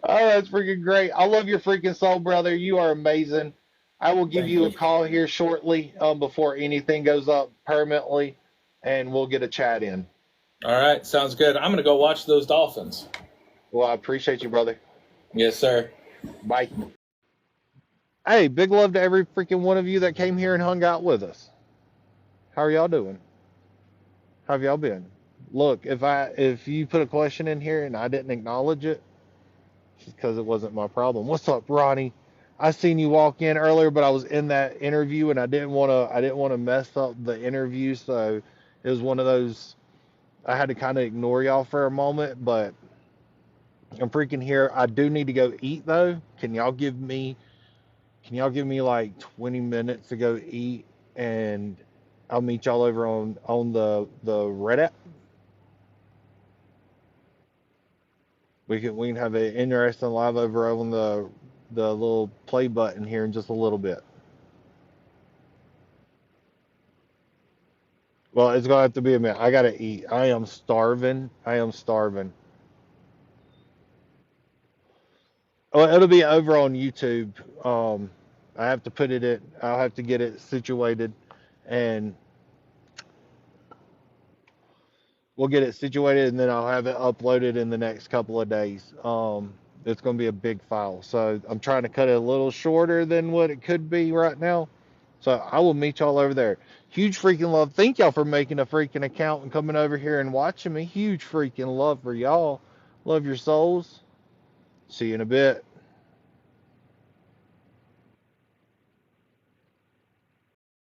that's freaking great. I love your freaking soul, brother. You are amazing. I will give you a call here shortly before anything goes up permanently, and we'll get a chat in. All right, sounds good. I'm gonna go watch those dolphins. Well, I appreciate you, brother. Yes, sir. Bye. Hey, big love to every freaking one of you that came here and hung out with us. How are y'all doing? How have y'all been? Look, if you put a question in here and I didn't acknowledge it, it's because it wasn't my problem. What's up, Ronnie? I seen you walk in earlier, but I was in that interview and I didn't want to mess up the interview, so it was one of those I had to kind of ignore y'all for a moment, but I'm freaking here. I do need to go eat though. Can y'all give me like 20 minutes to go eat and I'll meet y'all over on the Reddit. We can have an interesting live over on the little play button here in just a little bit. Well, it's gonna have to be a minute. I gotta eat. I am starving. I am starving. Well, it'll be over on YouTube. I have to put it in. I'll have to get it situated, and we'll get it situated, and then I'll have it uploaded in the next couple of days. It's gonna be a big file, so I'm trying to cut it a little shorter than what it could be right now. So I will meet y'all over there. Huge freaking love. Thank y'all for making a freaking account and coming over here and watching me. Huge freaking love for y'all. Love your souls. See you in a bit.